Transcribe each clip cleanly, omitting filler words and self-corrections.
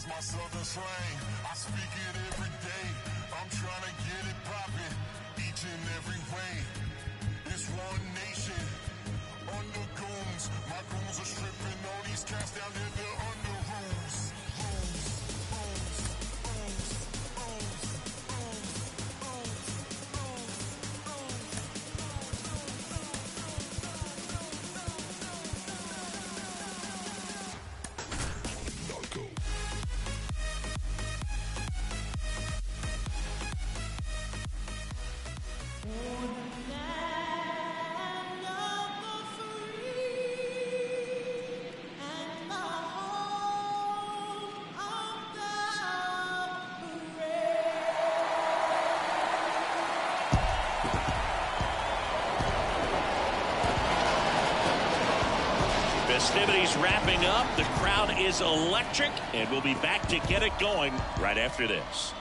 is my southern slang. I speak it every day. I'm trying to get it poppin' each and every way. It's one nation under goons. My goons are stripping all these cats down there. They're under rules. Festivities wrapping up. The crowd is electric, and we'll be back to get it going right after this.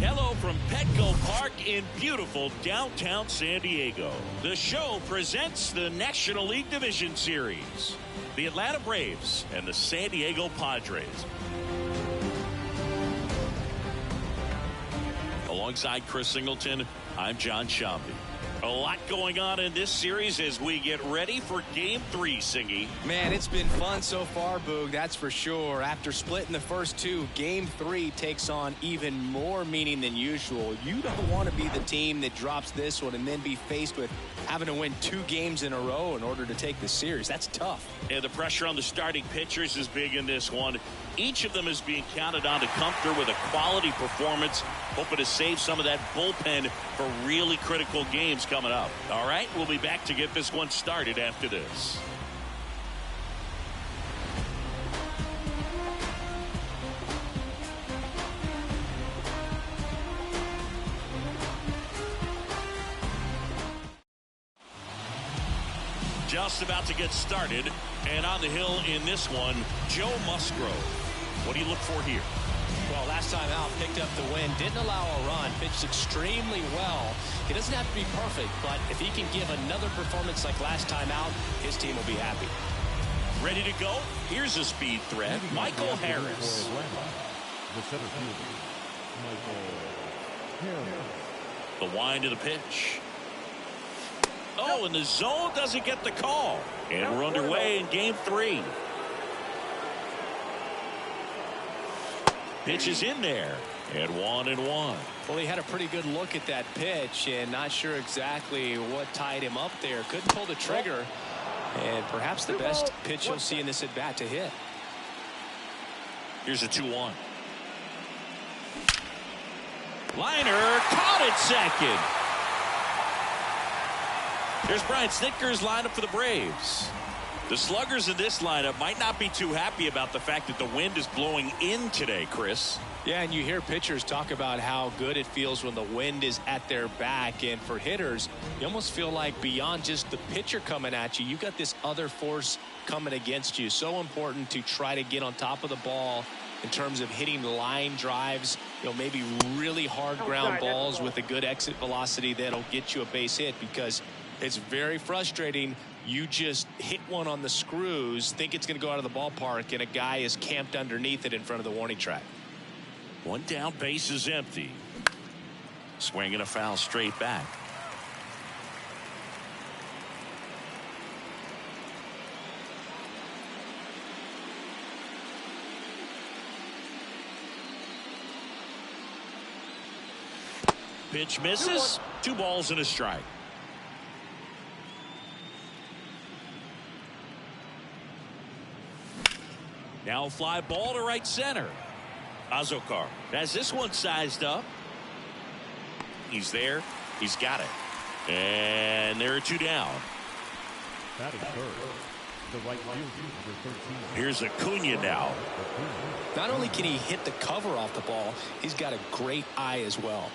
Hello from Petco Park in beautiful downtown San Diego. The show presents the National League Division Series. The Atlanta Braves and the San Diego Padres. Alongside Chris Singleton, I'm John Shambi. A lot going on in this series as we get ready for Game 3, Singy. Man, it's been fun so far, Boog, that's for sure. After splitting the first two, Game 3 takes on even more meaning than usual. You don't want to be the team that drops this one and then be faced with having to win 2 games in a row in order to take the series. That's tough. And the pressure on the starting pitchers is big in this one. Each of them is being counted on to come through with a quality performance, hoping to save some of that bullpen for really critical games coming up. All right, we'll be back to get this one started after this. Just about to get started, and on the hill in this one, Joe Musgrove. What do you look for here? Well, last time out, picked up the win, didn't allow a run, pitched extremely well. He doesn't have to be perfect, but if he can give another performance like last time out, his team will be happy. Ready to go? Here's a speed threat, Michael Harris. The center fielder, Michael Harris. The wind of the pitch. Oh, and the zone doesn't get the call. And we're underway in Game 3. Pitch is in there. And 1-1. Well, he had a pretty good look at that pitch and not sure exactly what tied him up there. Couldn't pull the trigger. And perhaps the best pitch you'll see in this at-bat to hit. Here's a 2-1. Liner caught it second. Here's Brian Snitker's lineup for the Braves. The sluggers in this lineup might not be too happy about the fact that the wind is blowing in today, Chris. Yeah, and you hear pitchers talk about how good it feels when the wind is at their back. And for hitters, you almost feel like beyond just the pitcher coming at you, you got this other force coming against you. So important to try to get on top of the ball in terms of hitting line drives, maybe really hard ground balls with a good exit velocity that'll get you a base hit, because it's very frustrating. You just hit one on the screws, think it's going to go out of the ballpark, and a guy is camped underneath it in front of the warning track. One down, base is empty. Swinging a foul straight back. Pitch misses. 2 balls and a strike. Now fly ball to right center. Azokar has this one sized up. He's there. He's got it. And there are 2 down. That is third. The right fielder, number 13. Here's Acuna now. Not only can he hit the cover off the ball, he's got a great eye as well.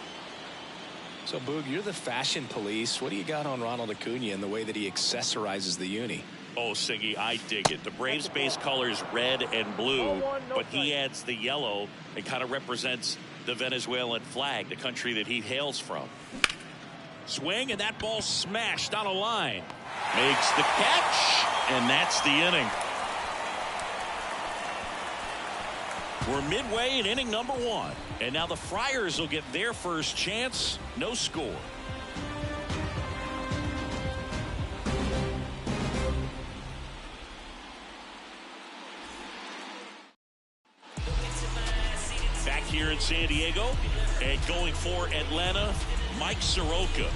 So, Boog, you're the fashion police. What do you got on Ronald Acuna and the way that he accessorizes the uni? Oh, Siggy, I dig it. The Braves base color is red and blue, but he adds the yellow and kind of represents the Venezuelan flag, the country that he hails from. Swing, and that ball smashed on a line. Makes the catch, and that's the inning. We're midway in inning number 1. And now the Friars will get their first chance. No score. Back here in San Diego, and going for Atlanta, Mike Soroka.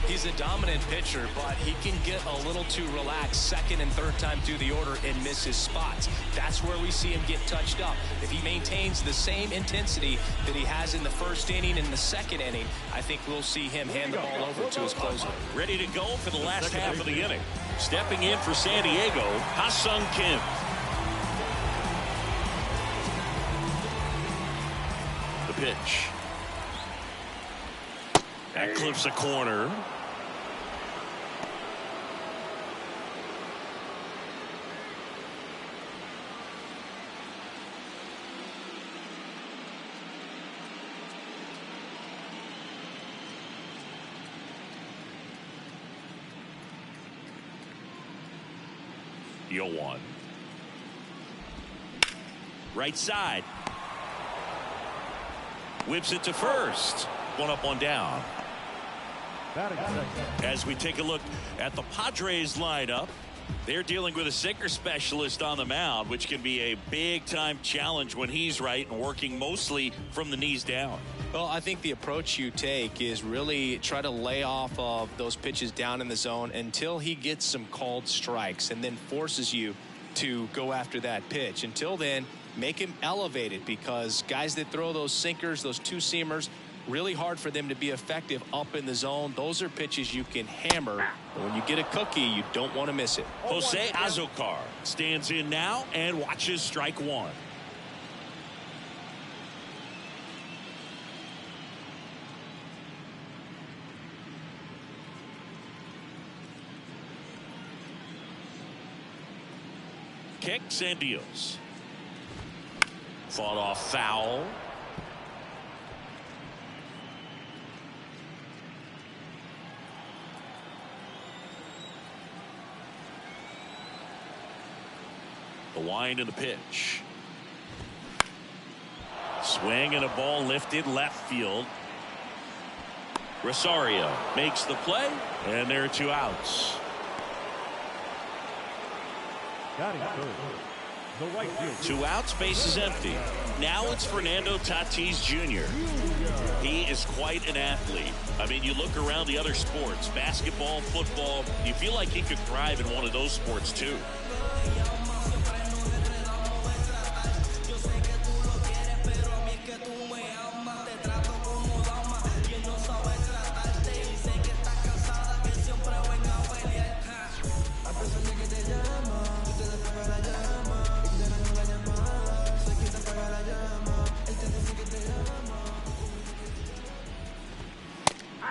He's a dominant pitcher, but he can get a little too relaxed second and third time through the order and miss his spots. That's where we see him get touched up. If he maintains the same intensity that he has in the first inning and the second inning, I think we'll see him hand the ball over to his closer. Ready to go for the last half of the inning. Stepping in for San Diego, Ha-Sung Kim. The pitch. That clips a corner. One. Right side. Whips it to first. One up, one down. As we take a look at the Padres lineup, they're dealing with a sinker specialist on the mound, which can be a big-time challenge when he's right and working mostly from the knees down. Well, I think the approach you take is really try to lay off of those pitches down in the zone until he gets some called strikes and then forces you to go after that pitch. Until then, make him elevated, because guys that throw those sinkers, those two-seamers, really hard for them to be effective up in the zone. Those are pitches you can hammer. But when you get a cookie, you don't want to miss it. Jose Azocar stands in now and watches strike one. Kicks and deals. Fought off foul. The wind and the pitch. Swing and a ball lifted left field. Rosario makes the play, and there are 2 outs. Got him third. The right field. 2 outs, base is empty. Now it's Fernando Tatis Jr. He is quite an athlete. I mean, you look around the other sports, basketball, football, you feel like he could thrive in one of those sports too.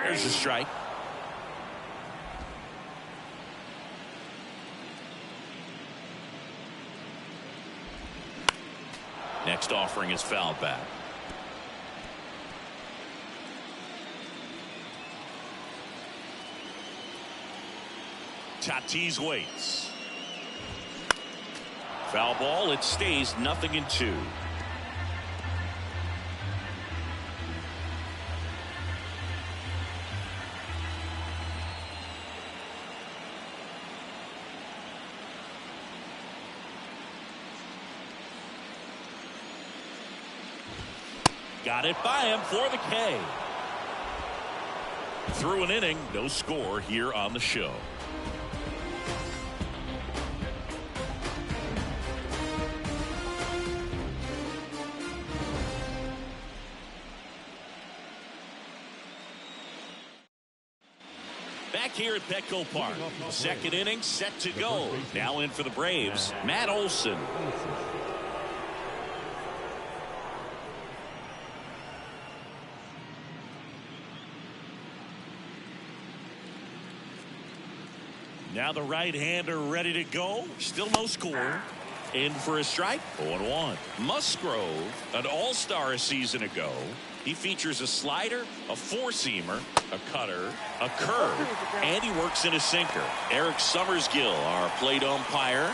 There's a strike. Next offering is fouled back. Tatis waits. Foul ball. It stays 0-2. Got it by him for the K. Through an inning, no score here on the show. Back here at Petco Park, second inning set to go. Now in for the Braves, Matt Olson. Now the right-hander ready to go. Still no score. In for a strike. 0-1. Musgrove, an all-star a season ago. He features a slider, a four-seamer, A cutter, a curve, and he works in a sinker. Eric Summersgill, our plate umpire.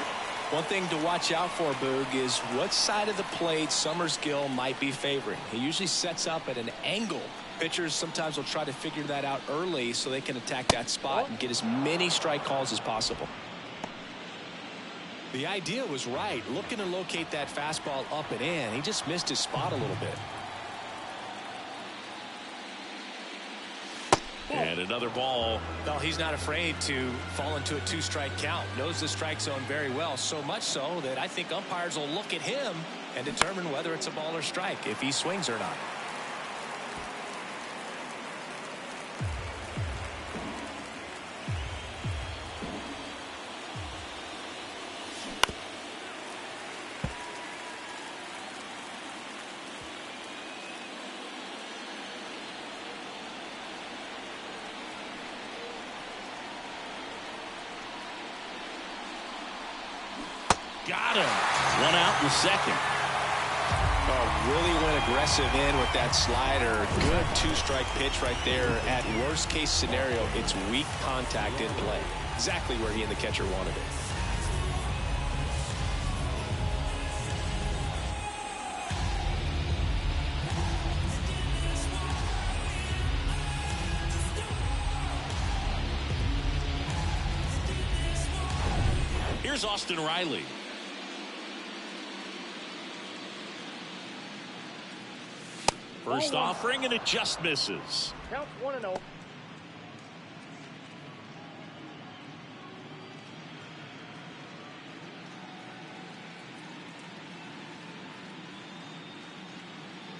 One thing to watch out for, Boog, is what side of the plate Summersgill might be favoring. He usually sets up at an angle. Pitchers sometimes will try to figure that out early so they can attack that spot and get as many strike calls as possible. The idea was right, looking to locate that fastball up and in. He just missed his spot a little bit. And another ball. Well, he's not afraid to fall into a 2-strike count. Knows the strike zone very well, so much so that I think umpires will look at him and determine whether it's a ball or strike, if he swings or not. Got him. One out in the second. Oh, really went aggressive in with that slider. Good 2-strike pitch right there. At worst case scenario, it's weak contact in play. Exactly where he and the catcher wanted it. Here's Austin Riley. First offering, and it just misses. Counts 1-0.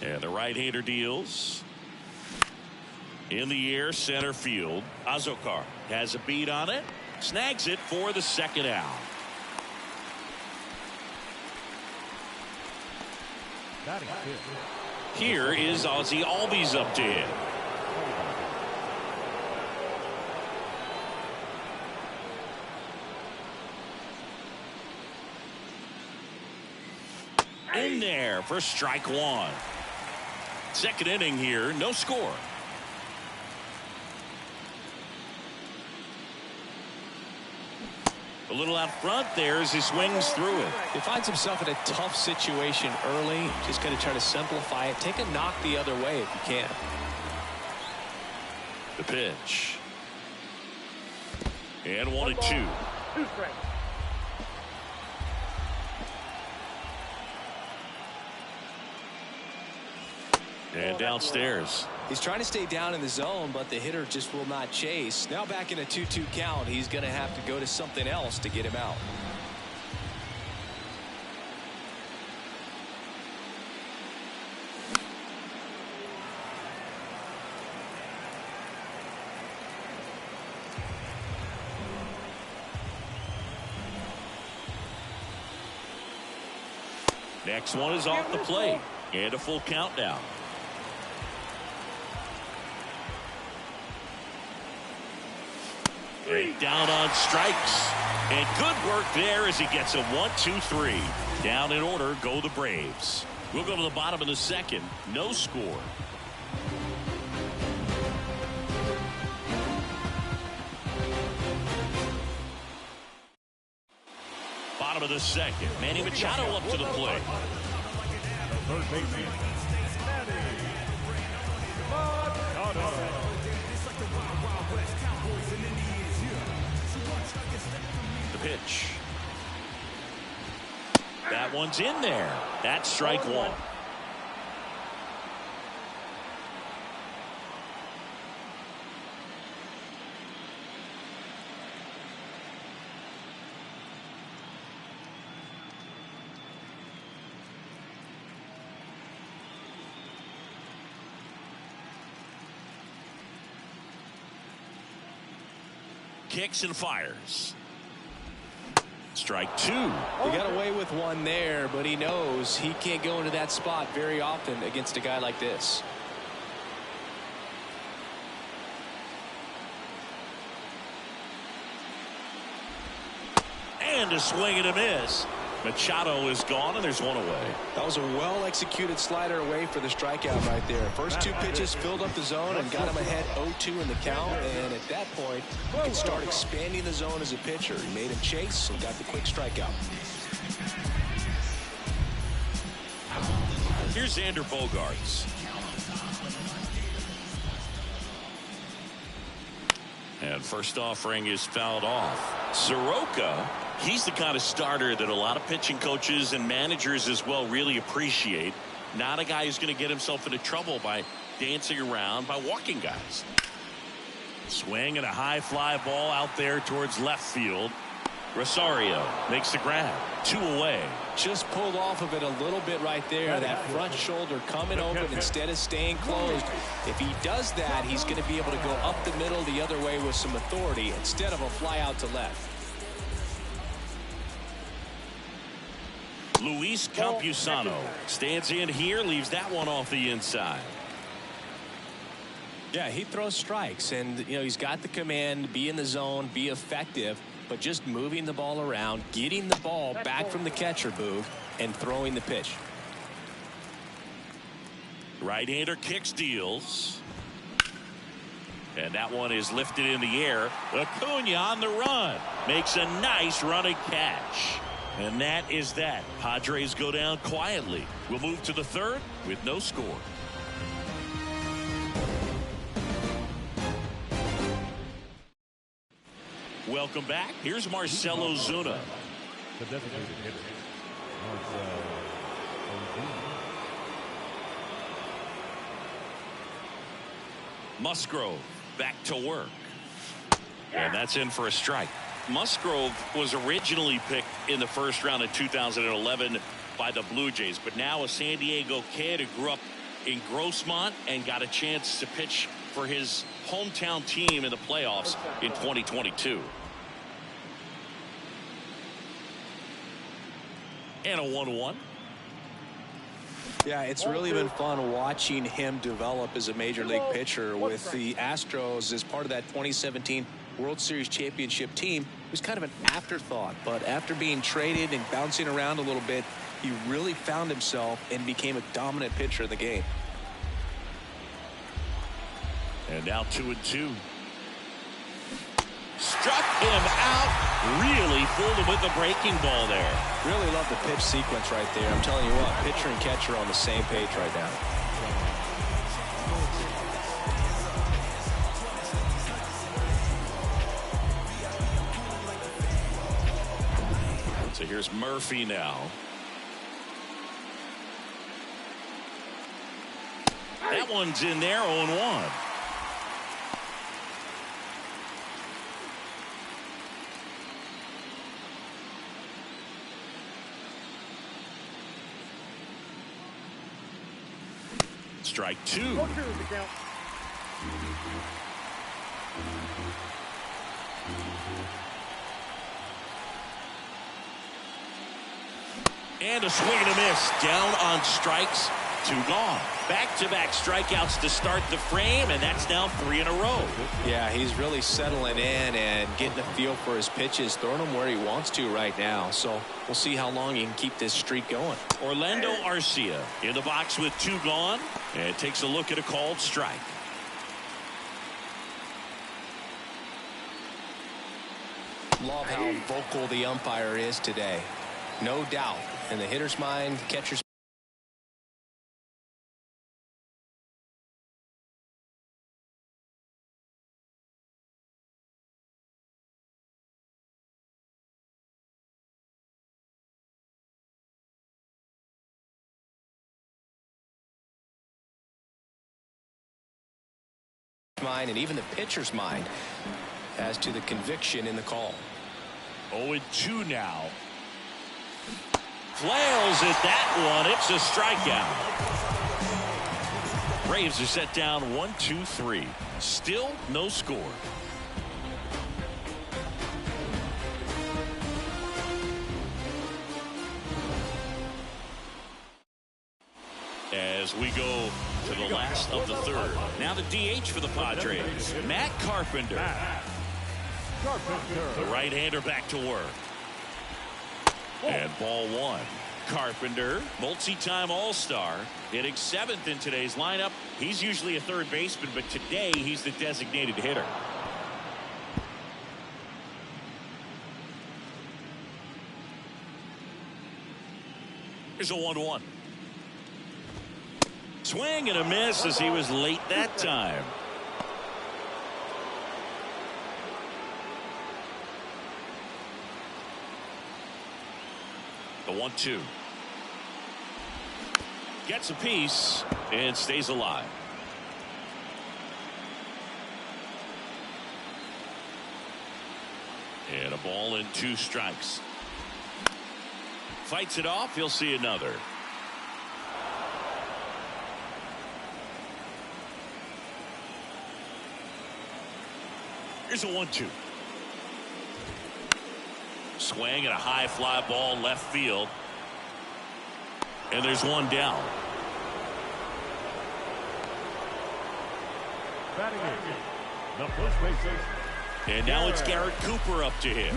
And the right-hander deals. In the air, center field. Azokar has a beat on it. Snags it for the second out. Batting fifth. Here is Ozzie Albies up to hit. In there for strike one. Second inning here, no score. A little out front there as he swings through it. He finds himself in a tough situation early. Just going to try to simplify it. Take a knock the other way if you can. The pitch. And 1-2. 2 strikes. And downstairs. He's trying to stay down in the zone, but the hitter just will not chase. Now back in a 2-2 count, he's going to have to go to something else to get him out. Next one is off the plate. And a full count now. And down on strikes. And good work there as he gets a 1-2-3. Down in order go the Braves. We'll go to the bottom of the second. No score. Bottom of the second. Manny Machado up to the plate. Third baseman. The pitch. That one's in there. That's strike one. Kicks and fires. Strike two. He got away with one there, but he knows he can't go into that spot very often against a guy like this. And a swing and a miss. Machado is gone, and there's one away. That was a well-executed slider away for the strikeout right there. First two pitches filled up the zone and got him ahead 0-2 in the count. And at that point, you can start expanding the zone as a pitcher. He made him chase and got the quick strikeout. Here's Xander Bogaerts. And first offering is fouled off. Soroka, he's the kind of starter that a lot of pitching coaches and managers as well really appreciate. Not a guy who's going to get himself into trouble by dancing around, by walking guys. Swing and a high fly ball out there towards left field. Rosario makes the grab. 2 away. Just pulled off of it a little bit right there. That front shoulder coming open instead of staying closed. If he does that, he's going to be able to go up the middle the other way with some authority instead of a fly out to left. Luis Campusano stands in here, leaves that one off the inside. Yeah, he throws strikes, and he's got the command, be in the zone, be effective, but just moving the ball around, getting the ball back from the catcher, Boog, and throwing the pitch. Right-hander kicks, deals. And that one is lifted in the air. Acuna on the run. Makes a nice running catch. And that is that. Padres go down quietly. We'll move to the third with no score. Welcome back. Here's Marcell Ozuna. The designated hitter, Marcell Ozuna. Musgrove back to work. And that's in for a strike. Musgrove was originally picked in the first round of 2011 by the Blue Jays, but now a San Diego kid who grew up in Grossmont and got a chance to pitch for his hometown team in the playoffs in 2022. And a 1-1. Yeah, it's really been fun watching him develop as a major league pitcher with the Astros as part of that 2017 World Series championship team. It was kind of an afterthought, but after being traded and bouncing around a little bit, he really found himself and became a dominant pitcher in the game. And now 2-2. Struck him out. Really fooled him with the breaking ball there. Really love the pitch sequence right there. I'm telling you what, pitcher and catcher on the same page right now. So here's Murphy now. That one's in there, 0-1. Strike 2. And a swing and a miss. Down on strikes. 2 gone. Back-to-back strikeouts to start the frame, and that's now 3 in a row. Yeah, he's really settling in and getting a feel for his pitches, throwing them where he wants to right now. So we'll see how long he can keep this streak going. Orlando Arcia in the box with 2 gone, and takes a look at a called strike. Love how vocal the umpire is today. No doubt. In the hitter's mind, catcher's mind and even the pitcher's mind as to the conviction in the call. 0-2 now. Flails at that one. It's a strikeout. Braves are set down 1-2-3. Still no score. As we go to the last of the third. Now the DH for the Padres, Matt Carpenter. The right-hander back to work. And ball one. Carpenter, multi-time All-Star, hitting 7th in today's lineup. He's usually a third baseman, but today he's the designated hitter. Here's a 1-1. Swing and a miss as he was late that time. The 1-2. Gets a piece and stays alive. And a ball and 2 strikes. Fights it off. He'll see another. Here's a 1-2. Swing and a high fly ball left field. And there's one down. Batting in, the first baseman. And now it's Garrett Cooper up to hit.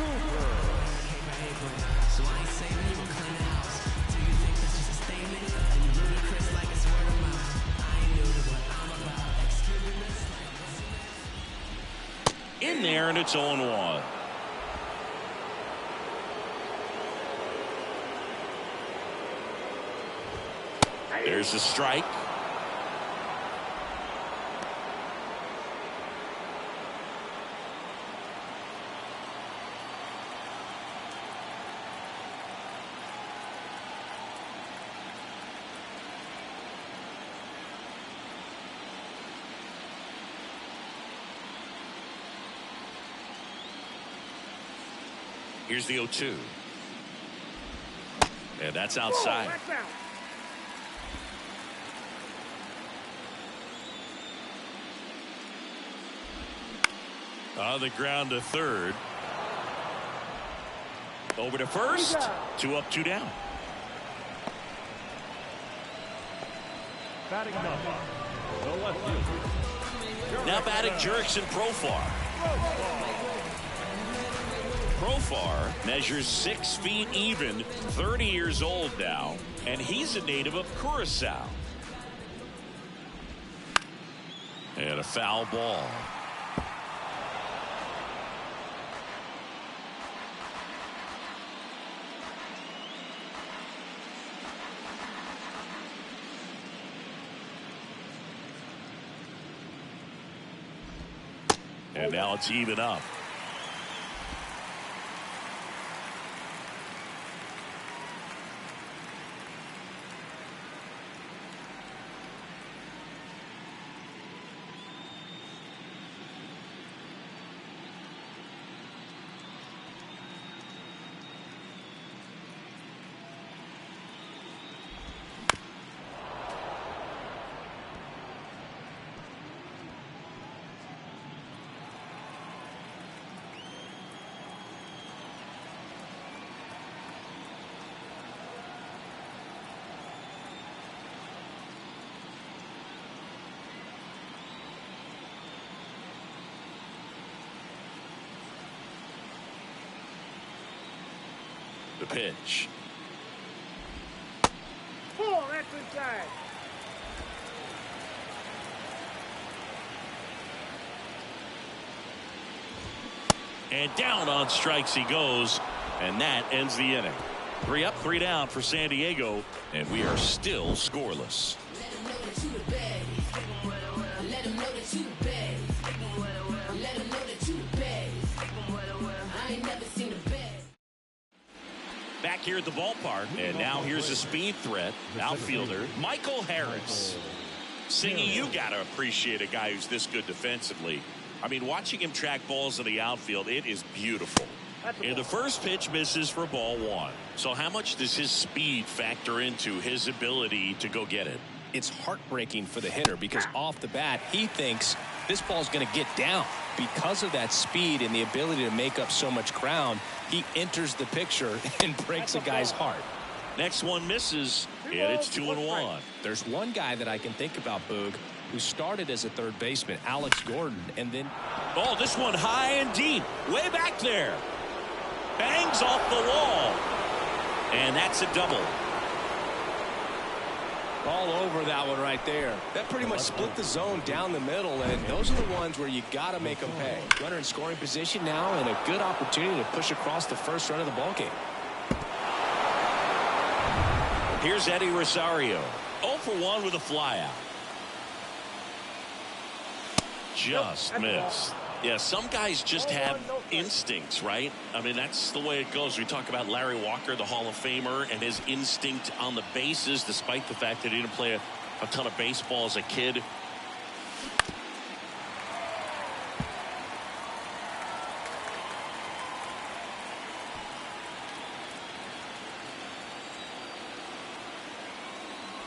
In there, and it's 0-1. There's a strike. Here's the 0-2. And that's outside. On the ground to third. Over to first. 2 up, 2 down. Batting number, the left fielder. Now batting Jurickson Profar. Profar measures 6 feet even, 30 years old now, and he's a native of Curacao. And a foul ball. And now it's even up. The pitch. Ball, that's inside. And down on strikes he goes, and that ends the inning. 3 up, 3 down for San Diego, and we are still scoreless. Back here at the ballpark, and now here's a speed threat, outfielder Michael Harris. Singy, you got to appreciate a guy who's this good defensively. I mean, watching him track balls in the outfield, it is beautiful. And the first pitch misses for ball 1. So how much does his speed factor into his ability to go get it? It's heartbreaking for the hitter because off the bat, he thinks this ball's going to get down. Because of that speed and the ability to make up so much ground, he enters the picture and breaks a guy's heart. Next one misses, and it's 2-1. There's one guy that I can think about, Boog, who started as a third baseman, Alex Gordon, and then... Oh, this one high and deep, way back there. Bangs off the wall. And that's a double. All over that one right there. That pretty much split the zone down the middle, and those are the ones where you got to make them pay. Runner in scoring position now, and a good opportunity to push across the first run of the ballgame. Here's Eddie Rosario. 0 for 1 with a flyout. Just missed. Yeah, some guys just have instincts, right? I mean, that's the way it goes. We talk about Larry Walker, the Hall of Famer, and his instinct on the bases, despite the fact that he didn't play a ton of baseball as a kid.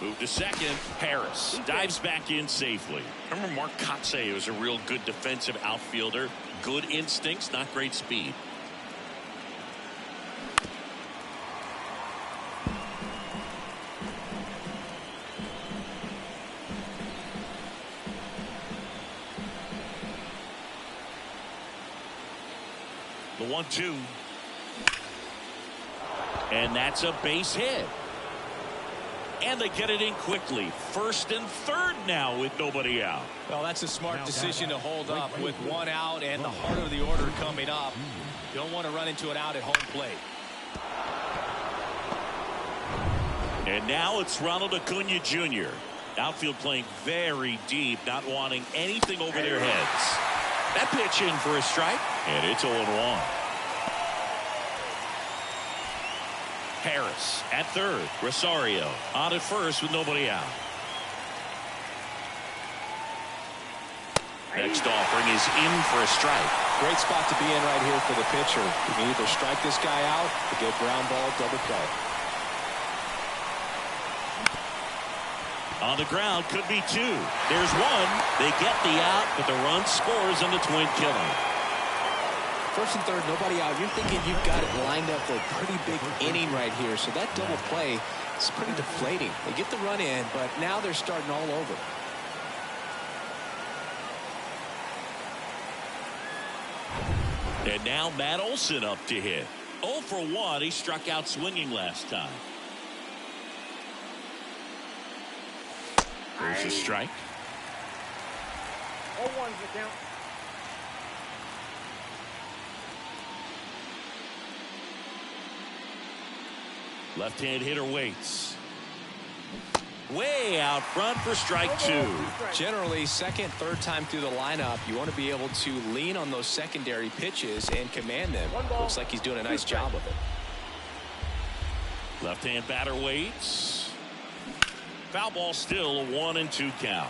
Move to second. Harris dives back in safely. I remember Mark Kotsay was a real good defensive outfielder. Good instincts, not great speed. The 1-2. And that's a base hit. And they get it in quickly. First and third now with nobody out. Well, that's a smart decision to hold up with one out and the heart of the order coming up. You don't want to run into an out at home plate. And now it's Ronald Acuna Jr. Outfield playing very deep, not wanting anything over their heads. That pitch in for a strike, and it's 0-1. Harris at third. Rosario on at first with nobody out. Next offering is in for a strike. Great spot to be in right here for the pitcher. You can either strike this guy out or get ground ball, double play. On the ground, could be two. There's one. They get the out, but the run scores on the twin killing. First and third, nobody out. You're thinking you've got it lined up for a pretty big inning right here. So that double play is pretty deflating. They get the run in, but now they're starting all over. And now Matt Olson up to hit. 0 for 1. He struck out swinging last time. There's a strike. 0-1's the count. Left-hand hitter waits. Way out front for strike two. Generally, second, third time through the lineup, you want to be able to lean on those secondary pitches and command them. Looks like he's doing a nice job of it. Left-hand batter waits. Foul ball still, a 1-2 count.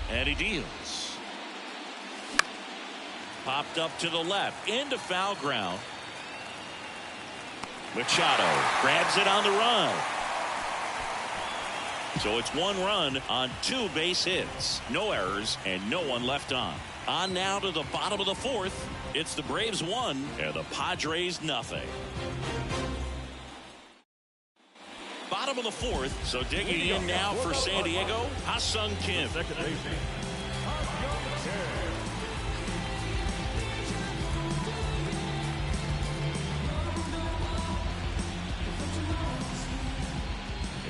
And he deals. Popped up to the left into foul ground. Machado grabs it on the run. So it's 1 run on 2 base hits. No errors and no one left on. On now to the bottom of the 4th. It's the Braves 1 and the Padres nothing. Bottom of the 4th. So digging in now for San Diego, Ha-Sung Kim. Second baseman.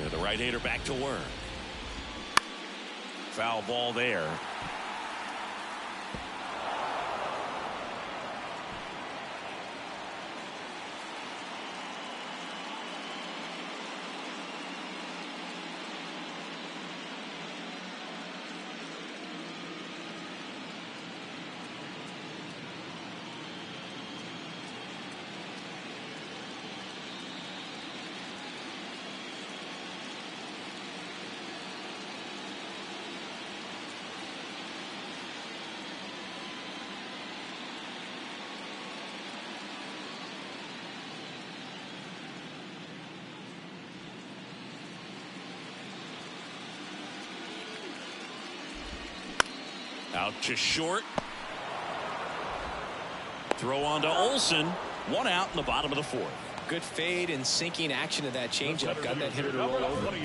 The right-hander back to work. Foul ball there. Out to short. Throw on to Olson. 1 out in the bottom of the 4th. Good fade and sinking action of that changeup. Got that hitter to roll over.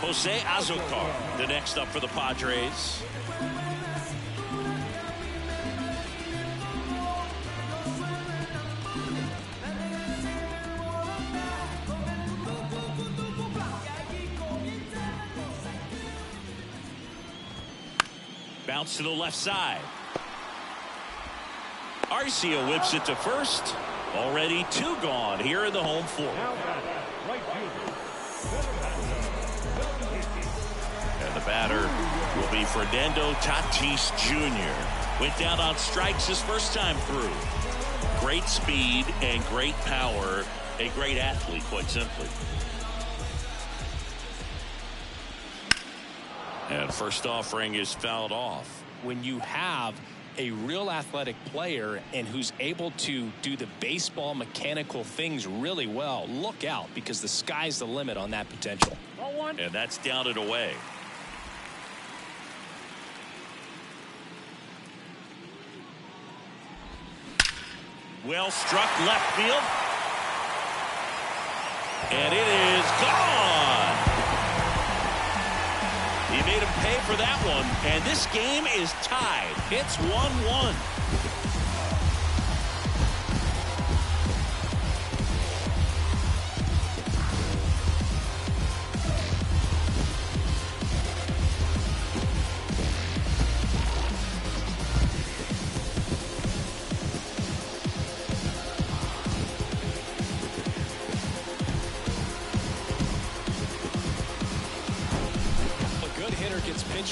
Jose Azocar, the next up for the Padres. Bounce to the left side. Arcia whips it to first. Already 2 gone here in the home fourth. Right fielder. And the batter will be Fernando Tatis Jr. Went down on strikes his first time through. Great speed and great power. A great athlete, quite simply. And first offering is fouled off. When you have a real athletic player and who's able to do the baseball mechanical things really well, look out, because the sky's the limit on that potential. And that's down and away. Well struck left field. And it is gone. He made him pay for that one, and this game is tied. It's 1-1.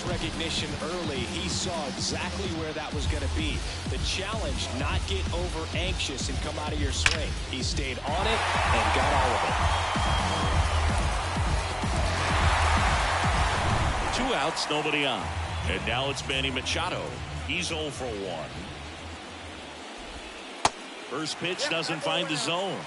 Recognition early. He saw exactly where that was going to be. The challenge, not get over anxious and come out of your swing. He stayed on it and got all of it. 2 outs, nobody on. And now it's Manny Machado. He's 0 for 1. First pitch doesn't find the zone.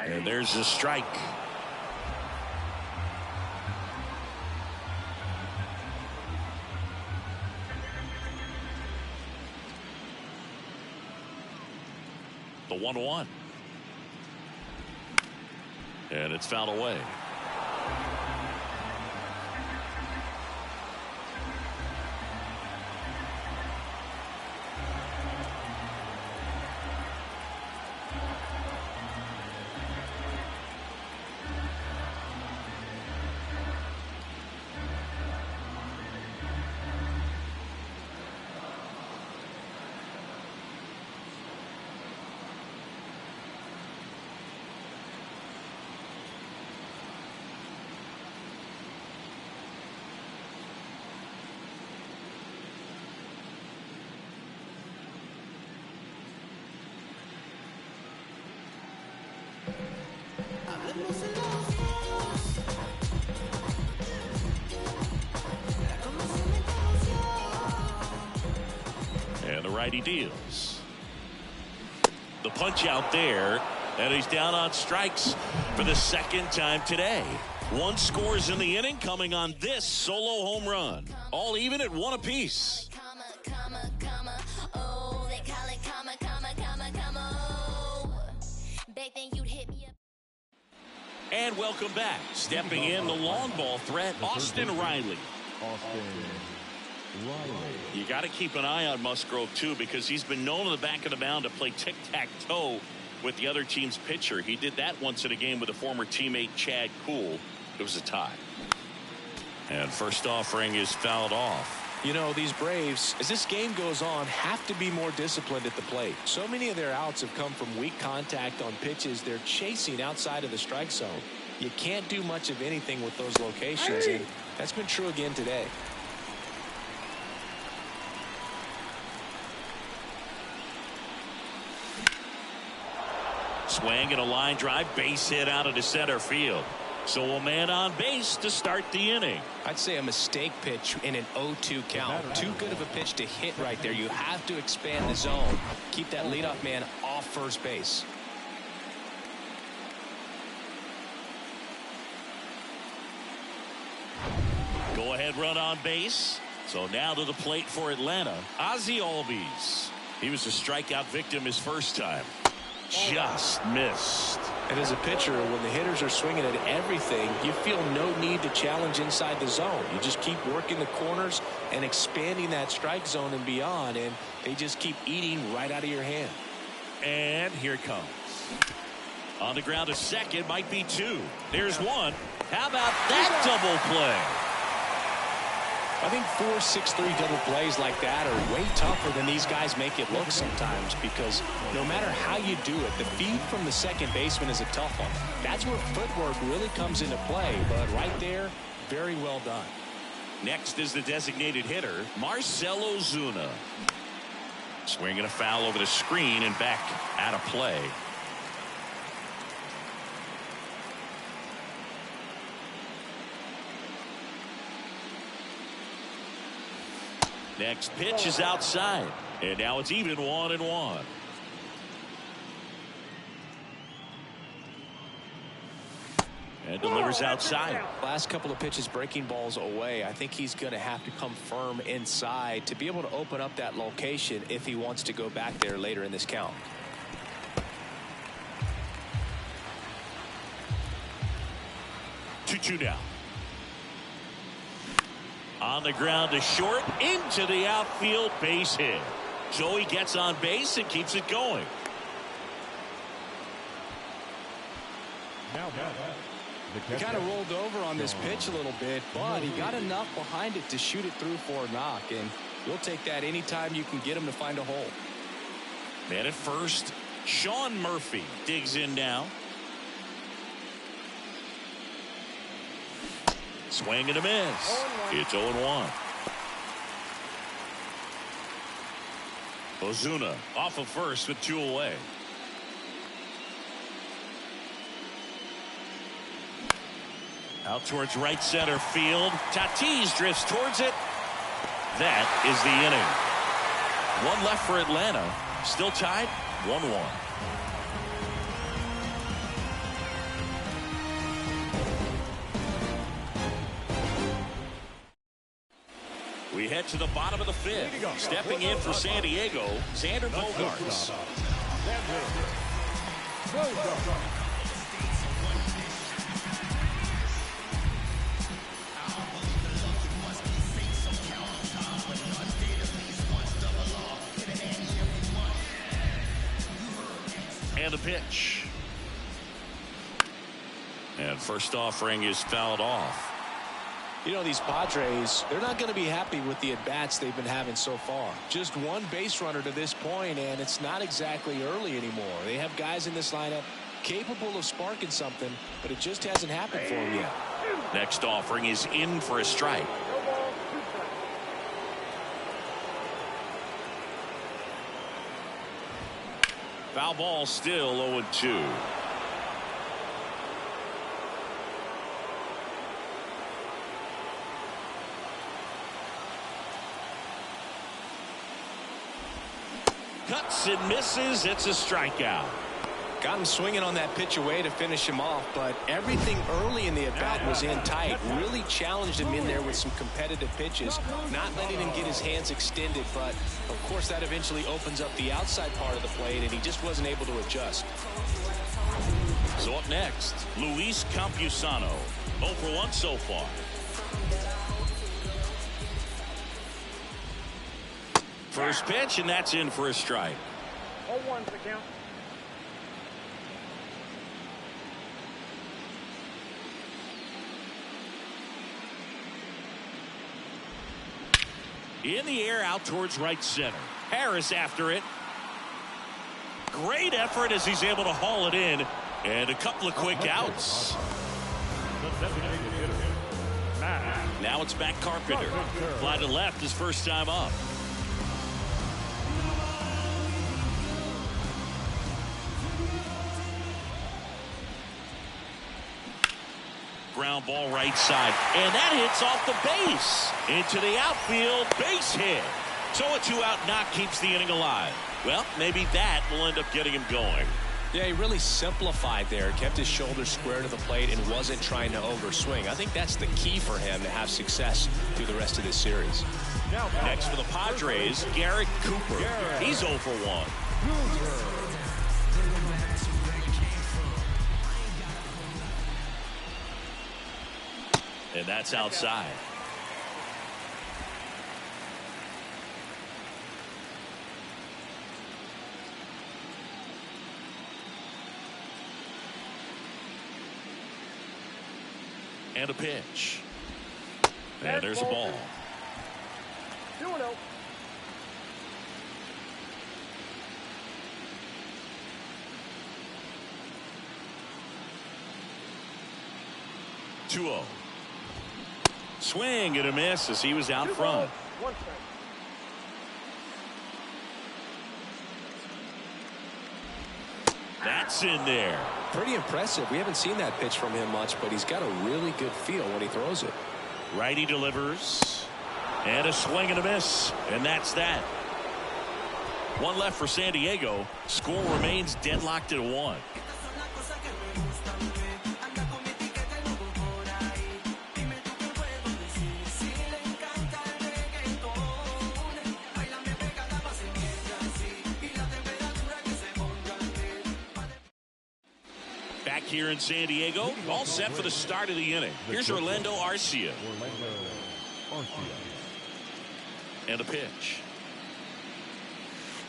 And there's a strike. The 1-1. And it's fouled away. And the righty deals. The punch out there, and he's down on strikes for the second time today. 1 scores in the inning, coming on this solo home run. All even at 1 apiece. And welcome back. Stepping in, the long ball threat, Austin Riley. You got to keep an eye on Musgrove, too, because he's been known on the back of the mound to play tic-tac-toe with the other team's pitcher. He did that once in a game with a former teammate, Chad Kuhl. It was a tie. And first offering is fouled off. You know, these Braves, as this game goes on, have to be more disciplined at the plate. So many of their outs have come from weak contact on pitches they're chasing outside of the strike zone. You can't do much of anything with those locations, and that's been true again today. Swing and a line drive, base hit out into center field. So a man on base to start the inning. I'd say a mistake pitch in an 0-2 count. Too good of a pitch to hit right there. You have to expand the zone. Keep that leadoff man off first base. Go ahead run on base. So now to the plate for Atlanta, Ozzie Albies. He was a strikeout victim his first time. Just missed. And as a pitcher, when the hitters are swinging at everything, you feel no need to challenge inside the zone. You just keep working the corners and expanding that strike zone and beyond, and they just keep eating right out of your hand. And here it comes. On the ground to second, might be two. There's one. How about that double play? I think 4-6-3 double plays like that are way tougher than these guys make it look sometimes, because no matter how you do it, the feed from the second baseman is a tough one. That's where footwork really comes into play, but right there, very well done. Next is the designated hitter, Marcell Ozuna. Swinging a foul over the screen and back out of play. Next pitch is outside, and now it's even 1-1. And delivers outside. Last couple of pitches breaking balls away. I think he's going to have to come firm inside to be able to open up that location if he wants to go back there later in this count. Two down. On the ground to short, into the outfield, base hit. So he gets on base and keeps it going. He kind of rolled over on this pitch a little bit, but he got enough behind it to shoot it through for a knock, and you'll take that anytime you can get him to find a hole. Man at first, Sean Murphy digs in now. Swing and a miss. It's 0-1. Ozuna off of first with two away. Out towards right center field. Tatis drifts towards it. That is the inning. One left for Atlanta. Still tied 1-1. We head to the bottom of the fifth. Stepping in for San Diego, Xander Bogaerts. And a pitch. And first offering is fouled off. You know, these Padres, they're not going to be happy with the at-bats they've been having so far. Just one base runner to this point, and it's not exactly early anymore. They have guys in this lineup capable of sparking something, but it just hasn't happened for them yet. Next offering is in for a strike. Foul ball, still 0-2. Cuts and misses. It's a strikeout. Got him swinging on that pitch away to finish him off, but everything early in the at-bat was in tight. Really challenged him in there with some competitive pitches, not letting him get his hands extended, but of course that eventually opens up the outside part of the plate, and he just wasn't able to adjust. So up next, Luis Campusano. 0 for 1 so far. First pitch, and that's in for a strike. 0-1 the count. In the air, out towards right center. Harris after it. Great effort as he's able to haul it in. And a couple of quick outs. Now it's back Carpenter. Fly to left his first time up. ground ball right side. And that hits off the base. Into the outfield, base hit. So a 2-out knock keeps the inning alive. Well, maybe that will end up getting him going. Yeah, he really simplified there. Kept his shoulders square to the plate and wasn't trying to overswing. I think that's the key for him to have success through the rest of this series. Next for the Padres, Garrett Cooper. He's 0 for 1. And that's outside. And a pitch. And there's a ball. 2-0. Swing and a miss as he was out front. 1 strike. That's in there. Pretty impressive. We haven't seen that pitch from him much, but he's got a really good feel when he throws it. Righty delivers. And a swing and a miss. And that's that. One left for San Diego. Score remains deadlocked at 1. Back here in San Diego, all set for the start of the inning. Here's Orlando Arcia. And a pitch.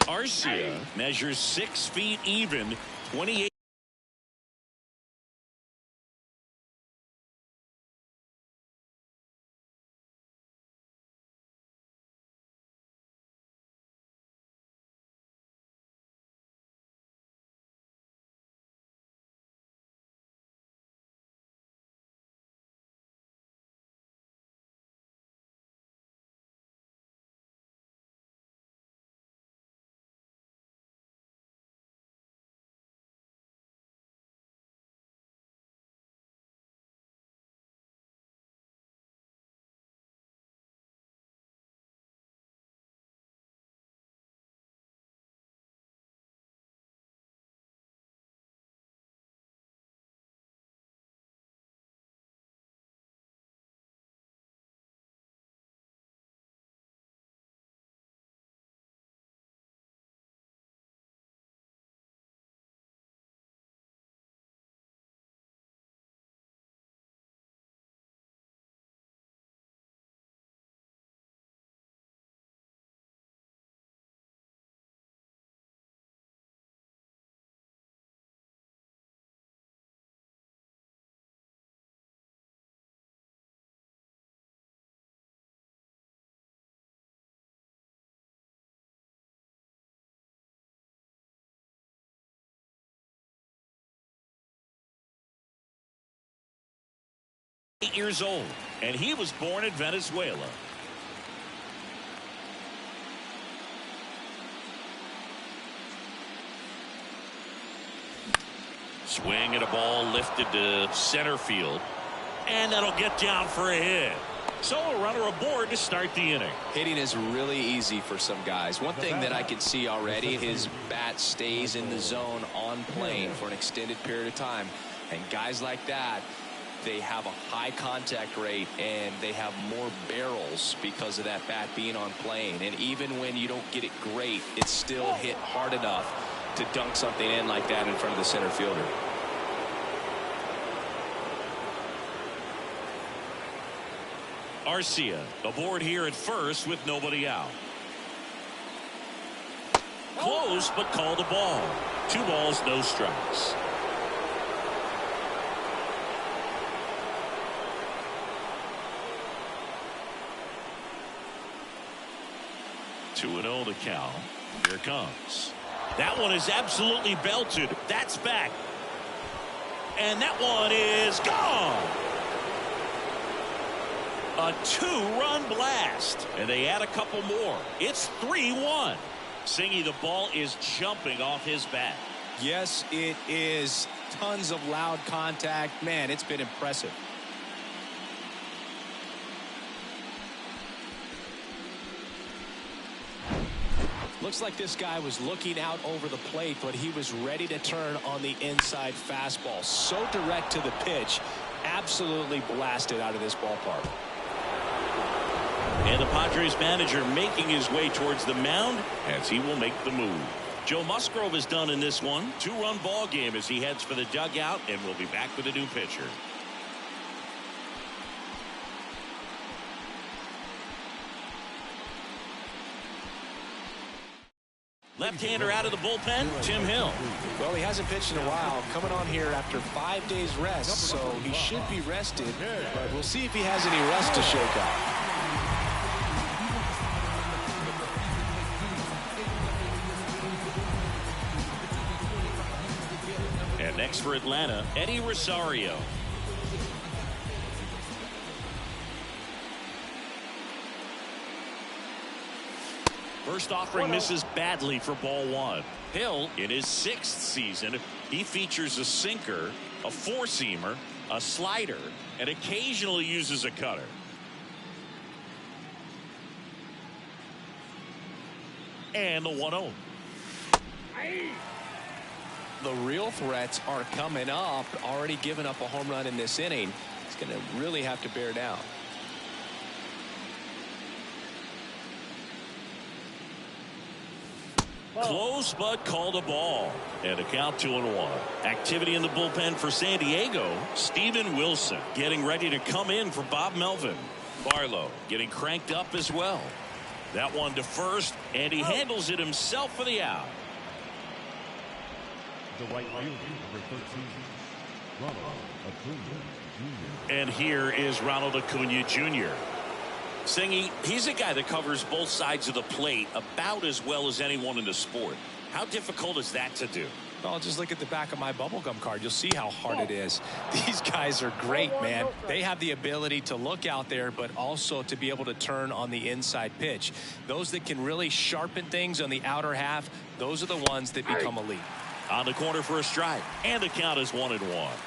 Arcia measures 6 feet even, 28. Years old, and he was born in Venezuela. Swing and a ball lifted to center field, and that'll get down for a hit. So a runner aboard to start the inning. Hitting is really easy for some guys. One thing that I can see already, his bat stays in the zone on plane for an extended period of time, and guys like that, they have a high contact rate and they have more barrels because of that bat being on plane. And even when you don't get it great, it's still hit hard enough to dunk something in like that in front of the center fielder. Arcia aboard here at first with nobody out. Close, but called a ball. 2 balls, no strikes. 2-0 to count. Here it comes. That one is absolutely belted. That's back. And that one is gone. A 2-run blast. And they add a couple more. It's 3-1. Singy, the ball is jumping off his bat. Yes, it is. Tons of loud contact. Man, it's been impressive. Looks like this guy was looking out over the plate, but he was ready to turn on the inside fastball. So direct to the pitch. Absolutely blasted out of this ballpark. And the Padres manager making his way towards the mound as he will make the move. Joe Musgrove is done in this one. 2-run ball game as he heads for the dugout, and we'll be back with a new pitcher. Left-hander out of the bullpen, Tim Hill. Well, he hasn't pitched in a while, coming on here after 5 days rest, so he should be rested, but we'll see if he has any rust to shake out. And next for Atlanta, Eddie Rosario. First offering misses badly for ball one. Hill, in his 6th season, he features a sinker, a four-seamer, a slider, and occasionally uses a cutter. And the 1-0. The real threats are coming up. Already given up a home run in this inning. He's going to really have to bear down. Close, but called a ball. And a count 2-1. Activity in the bullpen for San Diego. Steven Wilson getting ready to come in for Bob Melvin. Barlow getting cranked up as well. That one to first, and he handles it himself for the out. The right fielder, number 13, Ronald Acuna Jr. And here is Ronald Acuna Jr. Singy, he's a guy that covers both sides of the plate about as well as anyone in the sport. How difficult is that to do? Well, just look at the back of my bubblegum card. You'll see how hard it is. These guys are great, man. They have the ability to look out there, but also to be able to turn on the inside pitch. Those that can really sharpen things on the outer half, those are the ones that become elite. On the corner for a strike, and the count is 1-1.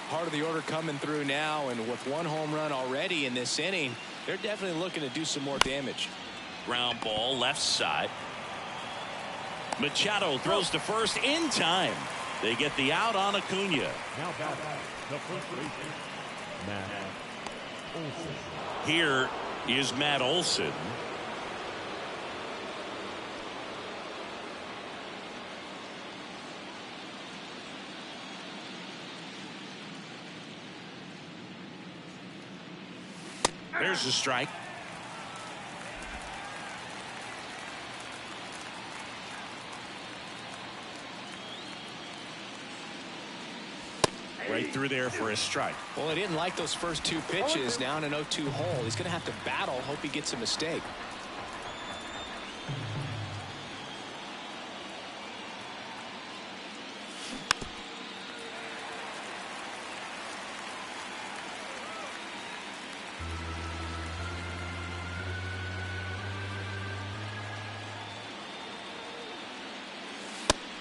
Part of the order coming through now, and with one home run already in this inning, they're definitely looking to do some more damage. Ground ball left side. Machado throws to first in time. They get the out on Acuna. Now batting, the first baseman, Matt Olson. Here is Matt Olson. There's the strike. Right through there for a strike. Well, he didn't like those first 2 pitches. Now in an 0-2 hole. He's going to have to battle. Hope he gets a mistake.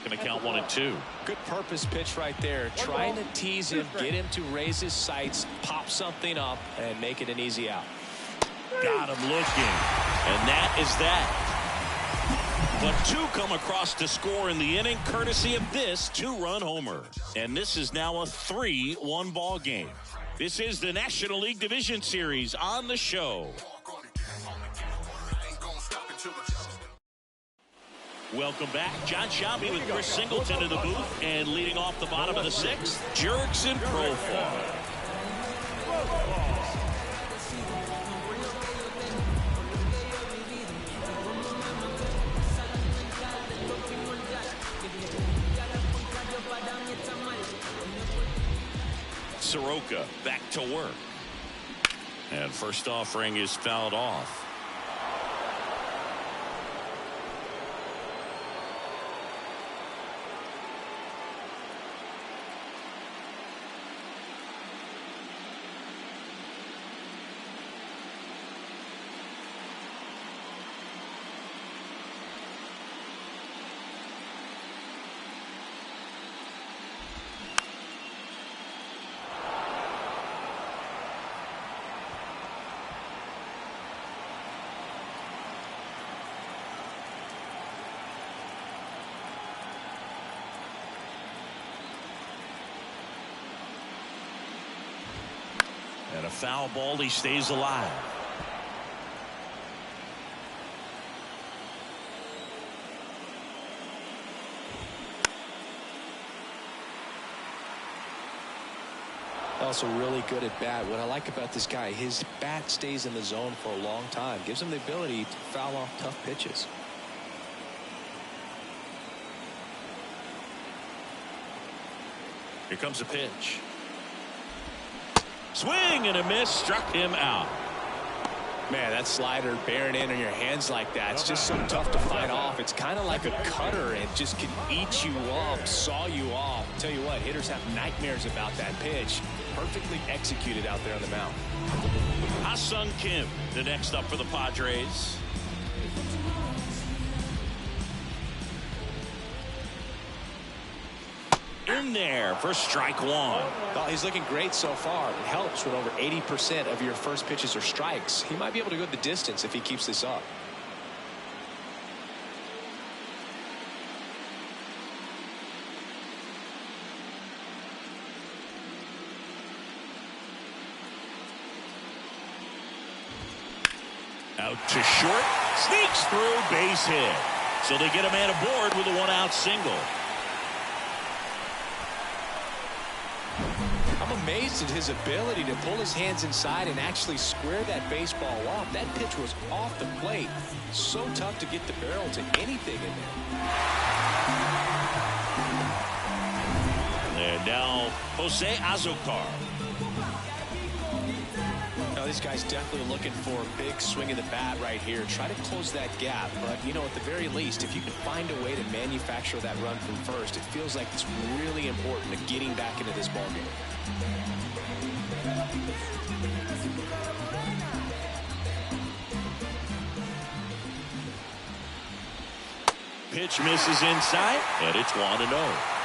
Going to count 1-2. Good purpose pitch right there. Trying to tease him, get him to raise his sights, pop something up, and make it an easy out. Got him looking. And that is that. But 2 come across to score in the inning, courtesy of this 2-run homer. And this is now a 3-1 ball game. This is the National League Division Series on the show. Welcome back. John Shelby with Chris Singleton in the booth, and leading off the bottom of the 6th, Jurickson Profar. Soroka back to work. And first offering is fouled off. And a foul ball. He stays alive. Also really good at bat. What I like about this guy, his bat stays in the zone for a long time. Gives him the ability to foul off tough pitches. Here comes a pitch. Swing and a miss. Struck him out. Man, that slider bearing in on your hands like that, it's just so tough to fight off. It's kind of like a cutter and just can eat you up, saw you off. Tell you what, hitters have nightmares about that pitch. Perfectly executed out there on the mound. Ha-Sung Kim, the next up for the Padres. In there for strike one. Well, he's looking great so far. It helps when over 80% of your first pitches are strikes. He might be able to go the distance if he keeps this up. Out to short. Sneaks through. Base hit. So they get a man aboard with a one-out single. I'm amazed at his ability to pull his hands inside and actually square that baseball off. That pitch was off the plate. So tough to get the barrel to anything in there. And now Jose Azocar. Now this guy's definitely looking for a big swing of the bat right here. Try to close that gap. But, you know, at the very least, if you can find a way to manufacture that run from first, it feels like it's really important to getting back into this ballgame. Pitch misses inside, and it's 1-0.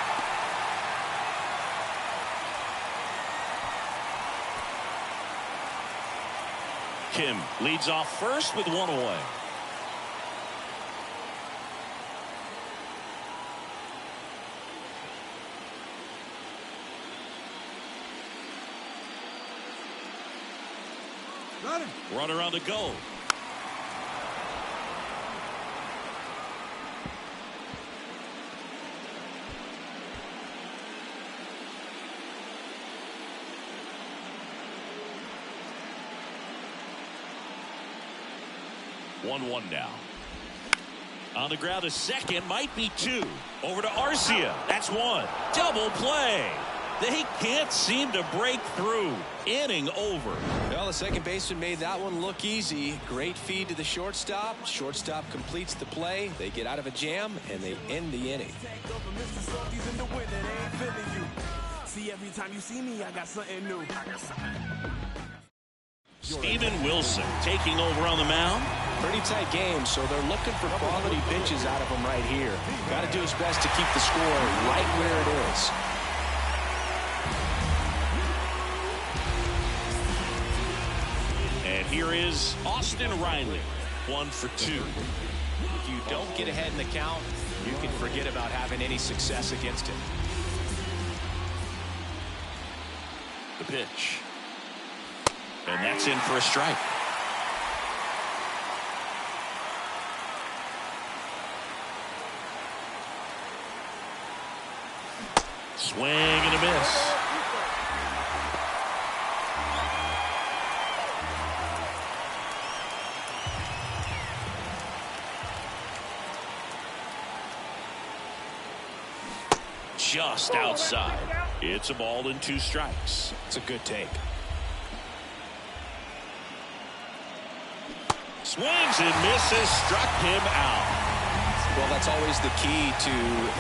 Kim leads off first with one away. Runner on the go. One now. On the ground, a second, might be two. Over to Arcia. That's one. Double play. They can't seem to break through. Inning over. Well, the second baseman made that one look easy. Great feed to the shortstop. Shortstop completes the play. They get out of a jam, and they end the inning. See, every time you see me, I got something new. Steven Wilson taking over on the mound. Pretty tight game, so they're looking for quality pitches out of him right here. Got to do his best to keep the score right where it is. And here is Austin Riley, 1 for 2. If you don't get ahead in the count, you can forget about having any success against him. The pitch. And that's in for a strike. Swing and a miss. Just outside. It's a ball and 2 strikes. It's a good take. Swings and misses. Struck him out. Well, that's always the key to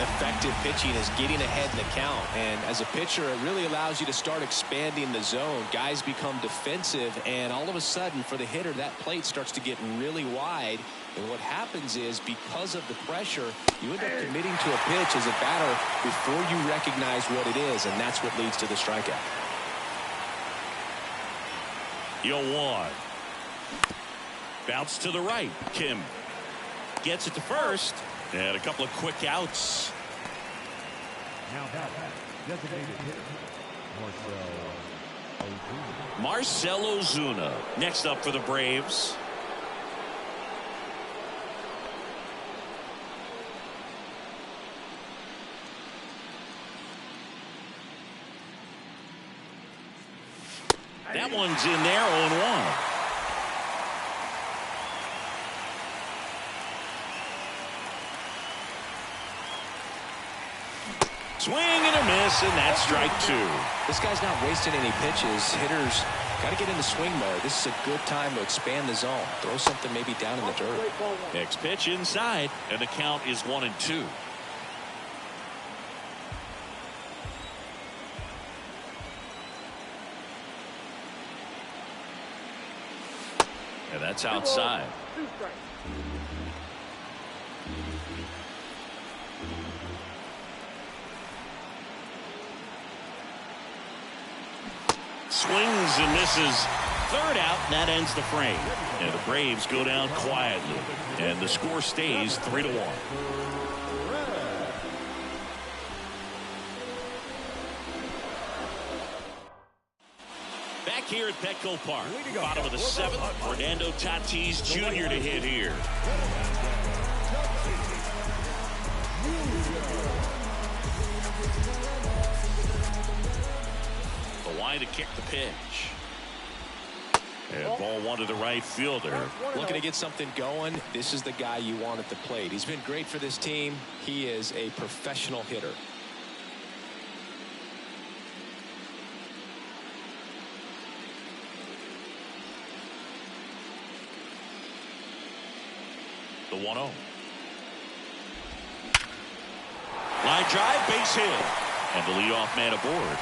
effective pitching, is getting ahead in the count. And as a pitcher, it really allows you to start expanding the zone. Guys become defensive, and all of a sudden, for the hitter, that plate starts to get really wide. And what happens is, because of the pressure, you end up committing to a pitch as a batter before you recognize what it is, and that's what leads to the strikeout. 0-1. Bounce to the right. Kim gets it to first, and a couple of quick outs. Now back, designated hitter, Marcel Marcell Ozuna next up for the Braves. That one's in there, 0-1. Swing and a miss, and that's strike 2. This guy's not wasting any pitches. Hitters got to get into swing mode. This is a good time to expand the zone. Throw something maybe down in the dirt. Next pitch inside, and the count is 1-2. And that's outside. Swings and misses. Third out, and that ends the frame. And the Braves go down quietly. And the score stays 3-1. Back here at Petco Park, bottom of the 7th, Fernando Tatis Jr. to hit here. To kick the pitch. And ball one to the right fielder. Looking to get something going. This is the guy you want at the plate. He's been great for this team. He is a professional hitter. The 1-0. Line drive, base hit. And the leadoff man aboard.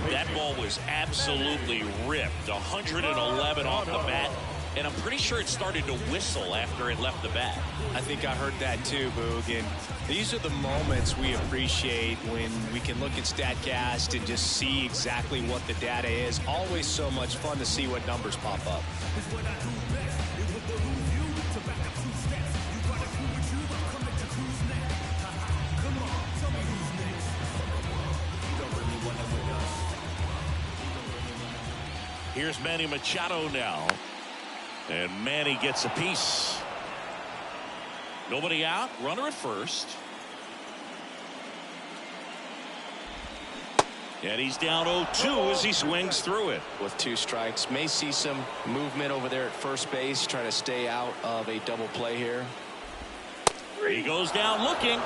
That ball was absolutely ripped. 111 off the bat. And I'm pretty sure it started to whistle after it left the bat. I think I heard that too, Boog. And these are the moments we appreciate when we can look at StatCast and just see exactly what the data is. Always so much fun to see what numbers pop up. Here's Manny Machado now. And Manny gets a piece. Nobody out. Runner at first. And he's down 0-2 as he swings through it. With 2 strikes. May see some movement over there at first base. Trying to stay out of a double play here. He goes down looking.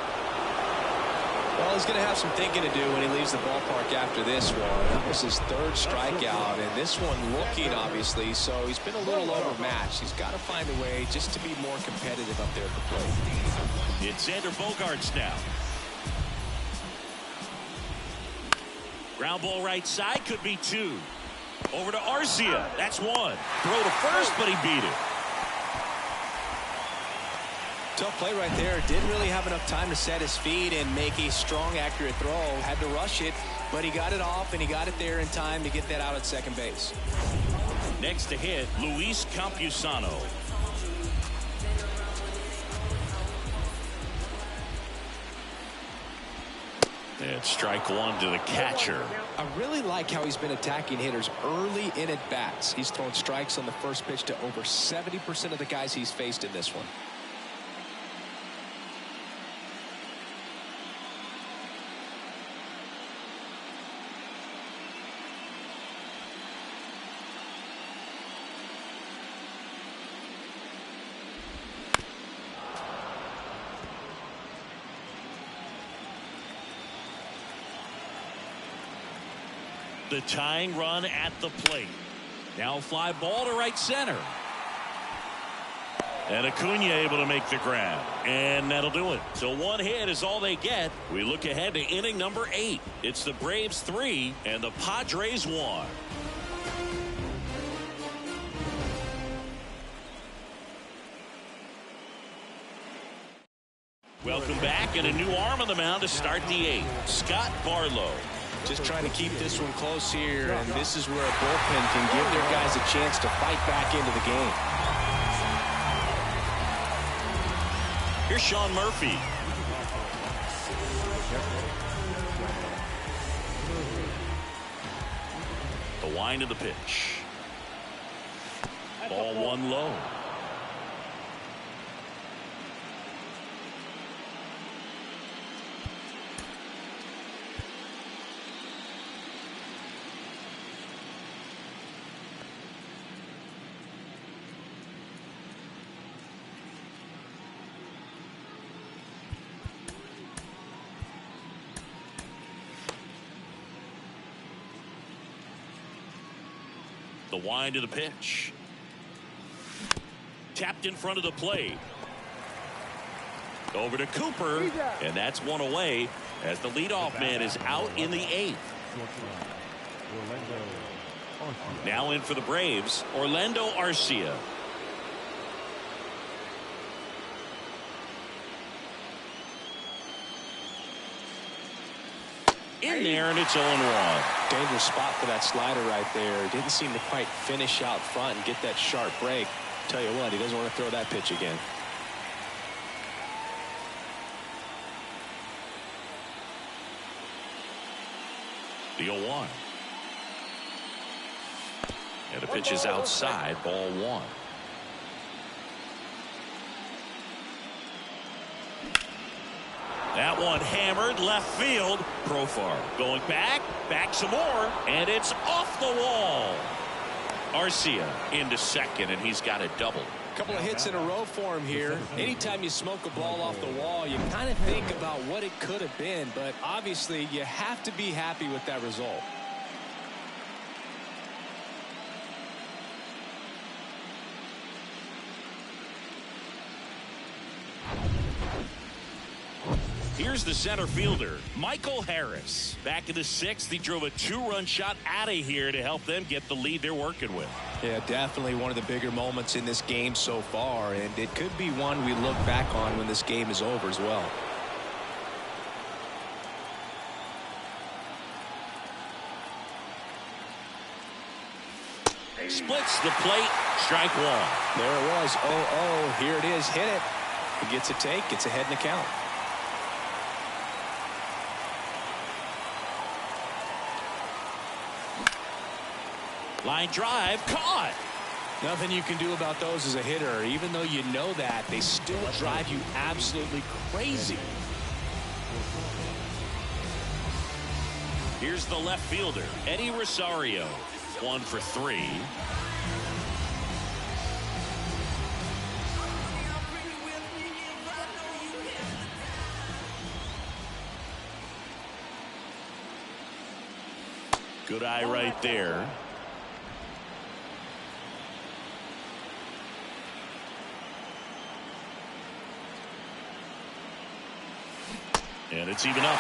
Well, he's going to have some thinking to do when he leaves the ballpark after this one. That was his 3rd strikeout, and this one looking, obviously, so he's been a little overmatched. He's got to find a way just to be more competitive up there at the plate. It's Xander Bogaerts now. Ground ball right side, could be 2. Over to Arcia. That's 1. Throw to first, but he beat it. Tough play right there. Didn't really have enough time to set his feet and make a strong, accurate throw. Had to rush it, but he got it off, and he got it there in time to get that out at second base. Next to hit, Luis Campusano. And strike 1 to the catcher. I really like how he's been attacking hitters early in at bats. He's thrown strikes on the first pitch to over 70% of the guys he's faced in this one. The tying run at the plate. Now fly ball to right center. And Acuna able to make the grab. And that'll do it. So 1 hit is all they get. We look ahead to inning number 8. It's the Braves 3 and the Padres 1. Welcome back, and a new arm on the mound to start the 8th. Scott Barlow. Just trying to keep this one close here, and this is where a bullpen can give their guys a chance to fight back into the game. Here's Sean Murphy. The wind of the pitch. Ball one low. The wind of the pitch. Tapped in front of the plate. Over to Cooper, and that's one away as the leadoff man is out in the 8th. Now in for the Braves, Orlando Arcia. In there, and it's 0-1. Dangerous spot for that slider right there. Didn't seem to quite finish out front and get that sharp break. Tell you what, he doesn't want to throw that pitch again. The 0-1. And the pitch is outside, ball 1. That one hammered left field. Profar going back some more, and it's off the wall. Arcia into second, and he's got a double. A couple of hits in a row for him here. Anytime you smoke a ball off the wall, you kind of think about what it could have been, but obviously you have to be happy with that result. Here's the center fielder, Michael Harris. Back in the 6th, he drove a 2-run shot out of here to help them get the lead they're working with. Yeah, definitely one of the bigger moments in this game so far, and it could be one we look back on when this game is over as well. Splits the plate, strike 1. There it was, 0-0. Here it is, hit it. He gets a take, gets ahead in the count. Line drive, caught. Nothing you can do about those as a hitter. Even though you know that, they still drive you absolutely crazy. Here's the left fielder, Eddie Rosario. 1 for 3. Good eye right there. And it's even up.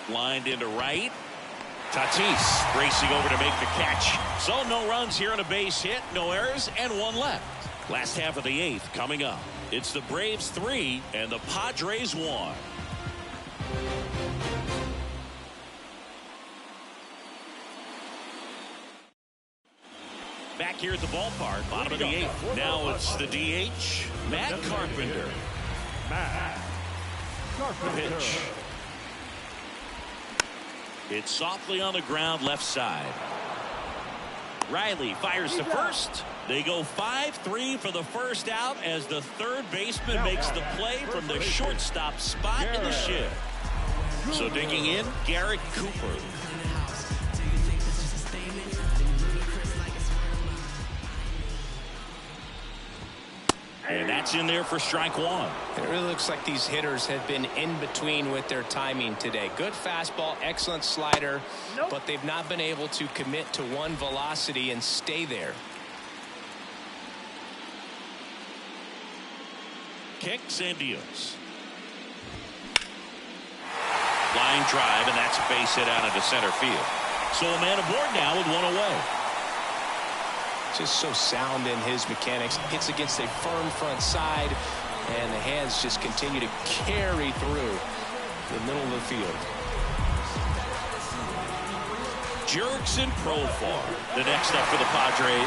Lined into right. Tatis racing over to make the catch. So no runs here on a base hit, no errors, and 1 left. Last half of the 8th coming up. It's the Braves 3 and the Padres 1. Back here at the ballpark, bottom of the 8th. Now it's the DH, Matt Carpenter. Pitch. It's softly on the ground, left side. Riley fires to first. They go 5-3 for the first out as the third baseman makes the play from the shortstop spot in the shift. So digging in, Garrett Cooper. And that's in there for strike 1. It really looks like these hitters have been in between with their timing today. Good fastball, excellent slider, but they've not been able to commit to one velocity and stay there. Kicks and deals. Line drive, and that's a base hit out into center field. So a man aboard now with 1 away. Just so sound in his mechanics. Hits against a firm front side, and the hands just continue to carry through the middle of the field. Jerks and Profar. The next up for the Padres.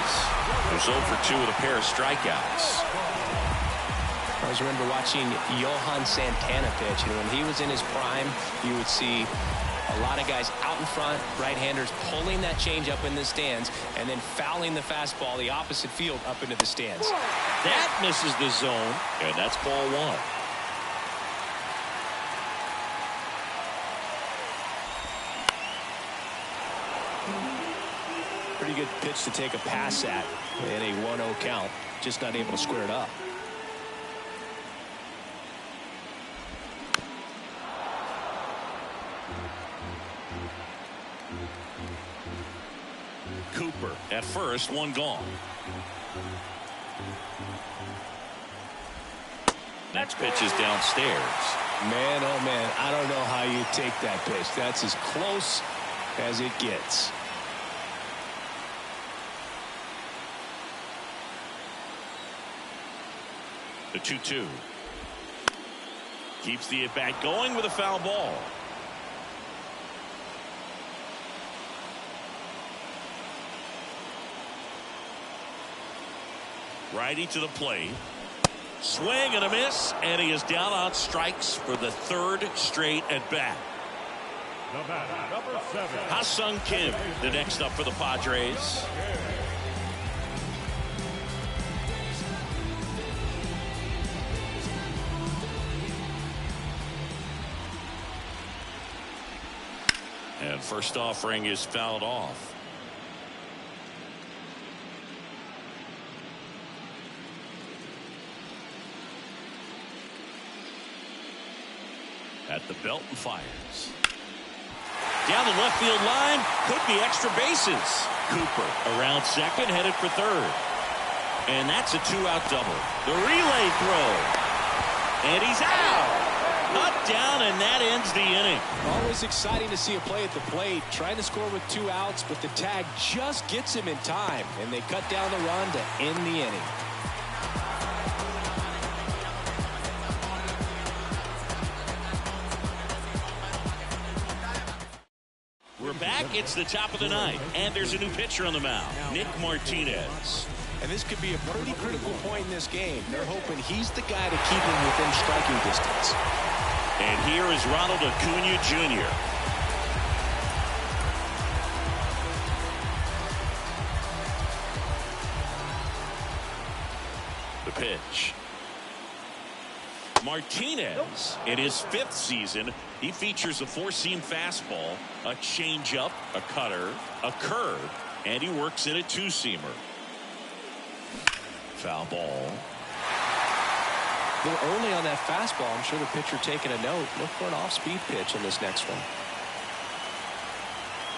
Who's 0 for 2 with a pair of strikeouts. I always remember watching Johan Santana pitch, and when he was in his prime, you would see a lot of guys out in front, right-handers pulling that change up in the stands, and then fouling the fastball the opposite field up into the stands. That misses the zone, and that's ball 1. Pretty good pitch to take a pass at in a 1-0 count. Just not able to square it up. Cooper at first, 1 gone. Next pitch is downstairs. Man, oh man, I don't know how you take that pitch. That's as close as it gets. The 2-2. Keeps the at-bat going with a foul ball. Righty to the plate. Swing and a miss, and he is down on strikes for the 3rd straight at-bat. Number 7. Ha-Sung Kim, the next up for the Padres. And first offering is fouled off. At the belt and fires. Down the left field line, could be extra bases. Cooper around second, headed for third. And that's a 2-out double. The relay throw. And he's out. Not down, and that ends the inning. Always exciting to see a play at the plate. Trying to score with 2 outs, but the tag just gets him in time. And they cut down the run to end the inning. We're back. It's the top of the 9th, and there's a new pitcher on the mound, Nick Martinez. And this could be a pretty critical point in this game. They're hoping he's the guy to keep him within striking distance. And here is Ronald Acuna Jr. The pitch. Martinez, in his 5th season, he features a 4-seam fastball, a changeup, a cutter, a curve, and he works in a 2-seamer. Foul ball. They're early on that fastball. I'm sure the pitcher taking a note. Look for an off-speed pitch in this next one.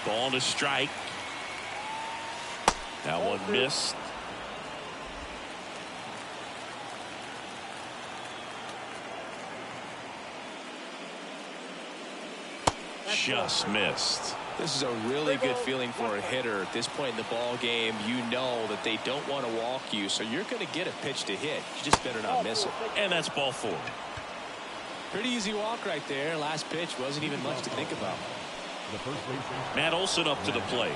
Ball to strike. That one missed. Just missed. This is a really good feeling for a hitter at this point in the ball game. You know that they don't want to walk you, so you're going to get a pitch to hit. You just better not miss it. And that's ball 4. Pretty easy walk right there. Last pitch wasn't even much to think about. Matt Olson up to the plate.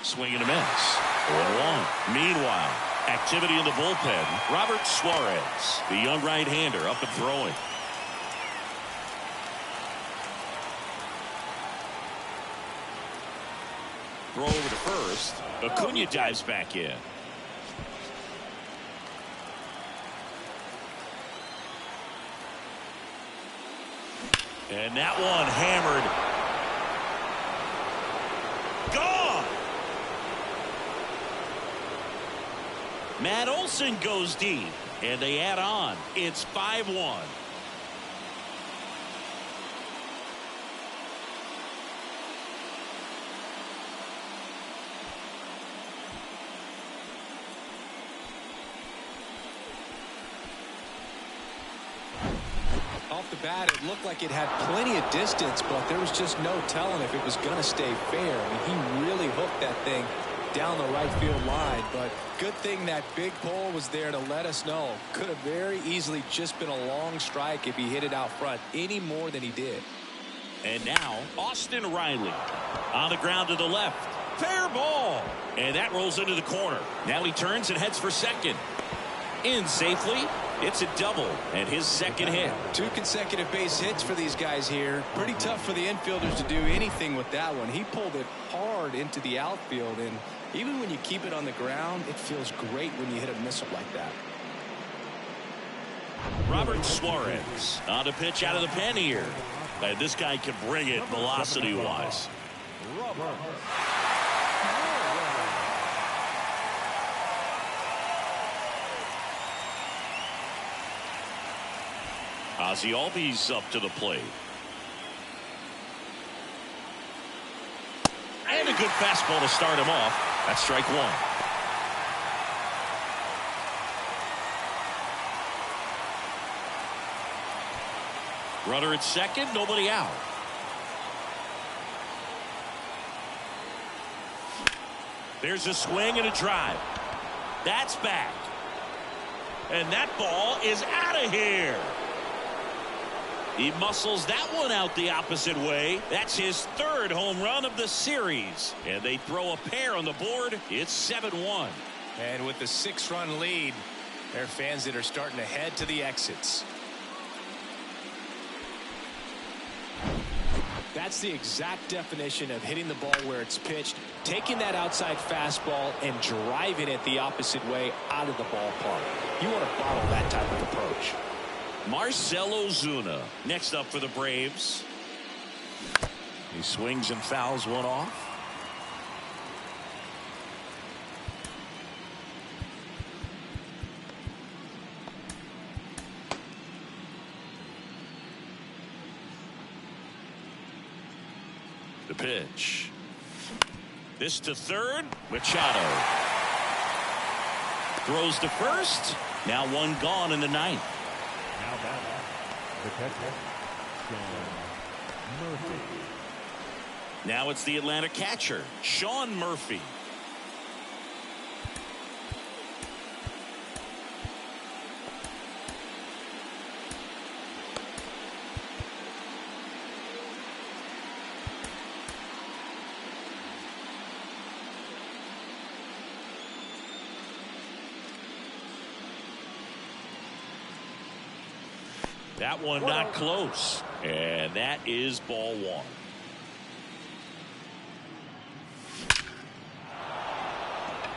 Swing and a miss. 0-1. Meanwhile, activity in the bullpen. Robert Suarez, the young right-hander, up and throwing. Throw over to first. Acuna dives back in. And that one hammered. Gone. Matt Olson goes deep, and they add on. It's 5-1. Off the bat, it looked like it had plenty of distance, but there was just no telling if it was going to stay fair. I mean, he really hooked that thing down the right field line. But good thing that big pole was there to let us know. Could have very easily just been a long strike if he hit it out front any more than he did. And now Austin Riley on the ground to the left. Fair ball. And that rolls into the corner. Now he turns and heads for second. In safely. It's a double and his second hit. 2 consecutive base hits for these guys here. Pretty tough for the infielders to do anything with that one. He pulled it hard into the outfield, and even when you keep it on the ground, it feels great when you hit a missile like that. Robert Suarez on the pitch out of the pen here. And this guy can bring it velocity-wise. Ozzie Albies up to the plate. And a good fastball to start him off. That's strike 1. Runner at second, nobody out. There's a swing and a drive. That's back. And that ball is out of here. He muscles that one out the opposite way. That's his 3rd home run of the series. And they throw a pair on the board. It's 7-1. And with the 6-run lead, there are fans that are starting to head to the exits. That's the exact definition of hitting the ball where it's pitched, taking that outside fastball and driving it the opposite way out of the ballpark. You want to bottle that type of approach. Marcell Ozuna next up for the Braves. He swings and fouls one off. The pitch. This to third. Machado throws to first. Now one gone in the 9th. Now batting, the catcher, Sean Murphy. Now it's the Atlanta catcher, Sean Murphy. That one not close. And that is ball 1.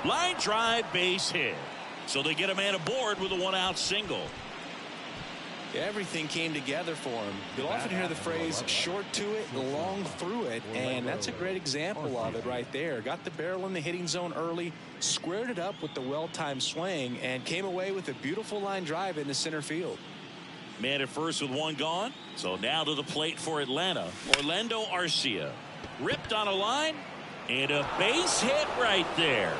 Line drive, base hit. So they get a man aboard with a 1-out single. Everything came together for him. You'll often hear the phrase short to it, long through it, and that's a great example of it right there. Got the barrel in the hitting zone early, squared it up with the well-timed swing, and came away with a beautiful line drive into center field. Man at first with one gone. So now to the plate for Atlanta. Orlando Arcia. Ripped on a line. And a base hit right there.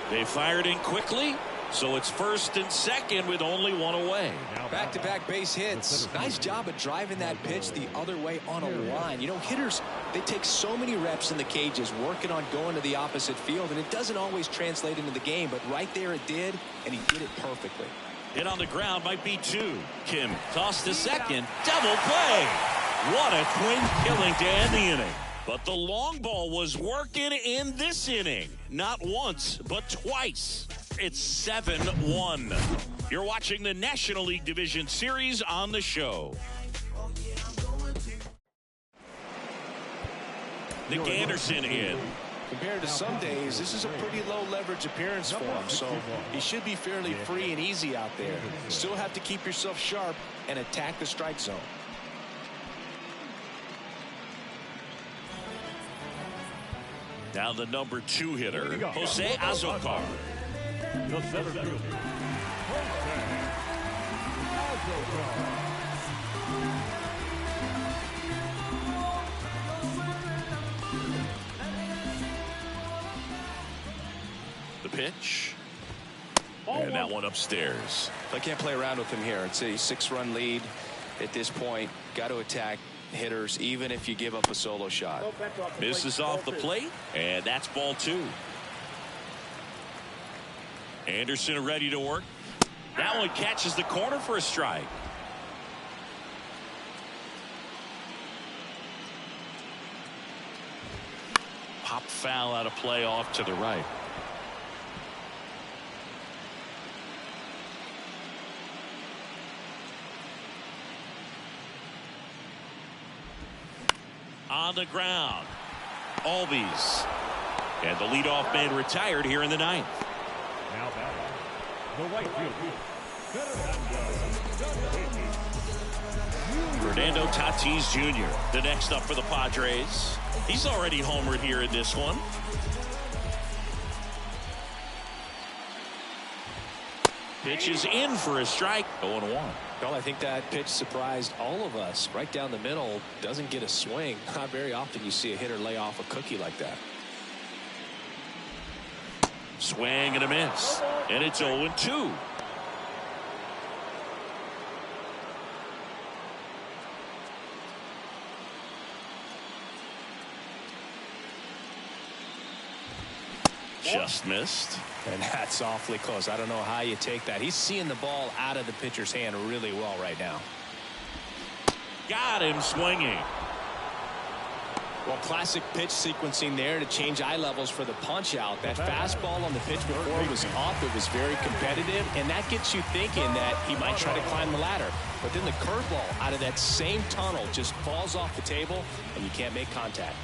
They fired in quickly. So it's first and second with only one away. Back-to-back base hits. Nice job of driving that pitch the other way on a line. You know, hitters, they take so many reps in the cages working on going to the opposite field, and it doesn't always translate into the game, but right there it did, and he did it perfectly. Hit on the ground might be 2. Kim tossed to second. Double play. What a twin killing to end the inning. But the long ball was working in this inning. Not once, but twice. It's 7-1. You're watching the National League Division Series on the show. Nick Anderson in. Compared to some days, this is a pretty low leverage appearance for him, so he should be fairly free and easy out there. Still have to keep yourself sharp and attack the strike zone. Now the number 2 hitter, Jose Azocar. The center fielder, Jose Azocar. Pitch. And that one upstairs. I can't play around with him here. It's a 6-run lead at this point. Got to attack hitters, even if you give up a solo shot. Misses off the plate, and that's ball 2. Anderson ready to work. That one catches the corner for a strike. Pop foul out of play off to the right. On the ground, Albies, and the leadoff man retired here in the 9th. Now batting, the right fielder, Fernando Tatis Jr. the next up for the Padres. He's already homered here in this one. Pitch is in for a strike. 0-1. Well, I think that pitch surprised all of us. Right down the middle, doesn't get a swing. Not very often you see a hitter lay off a cookie like that. Swing and a miss. And it's 0-2. Just missed. And that's awfully close. I don't know how you take that. He's seeing the ball out of the pitcher's hand really well right now. Got him swinging. Well, classic pitch sequencing there to change eye levels for the punch out. That fastball on the pitch before was up. It was very competitive, and that gets you thinking that he might try to climb the ladder. But then the curveball out of that same tunnel just falls off the table, and you can't make contact.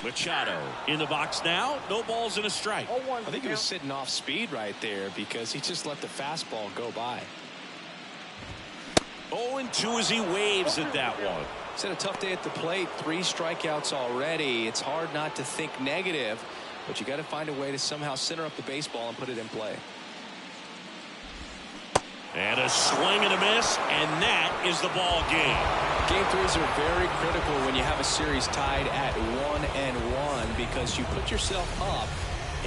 Machado in the box now. No balls and a strike. I think he was sitting off speed right there because he just let the fastball go by. 0-2 as he waves at that one. He's had a tough day at the plate. 3 strikeouts already. It's hard not to think negative, but you got to find a way to somehow center up the baseball and put it in play. And a swing and a miss, and that is the ball game. Game 3s are very critical when you have a series tied at 1-1 because you put yourself up.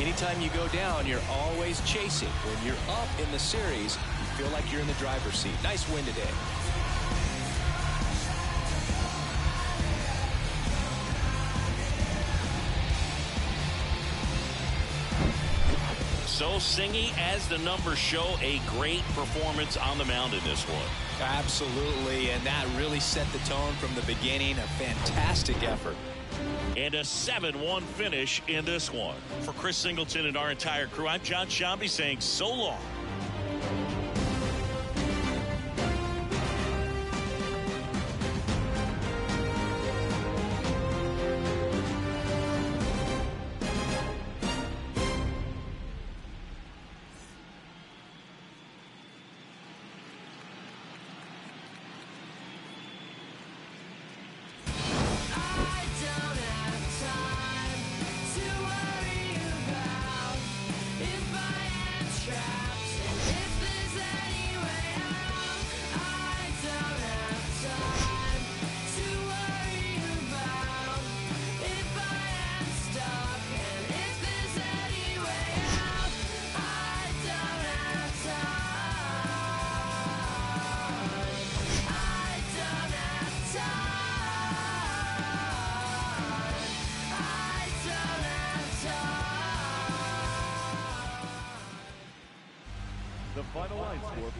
Anytime you go down, you're always chasing. When you're up in the series, you feel like you're in the driver's seat. Nice win today. So Singy, as the numbers show, a great performance on the mound in this one. Absolutely, and that really set the tone from the beginning. A fantastic effort. And a 7-1 finish in this one. For Chris Singleton and our entire crew, I'm John Shambi saying so long.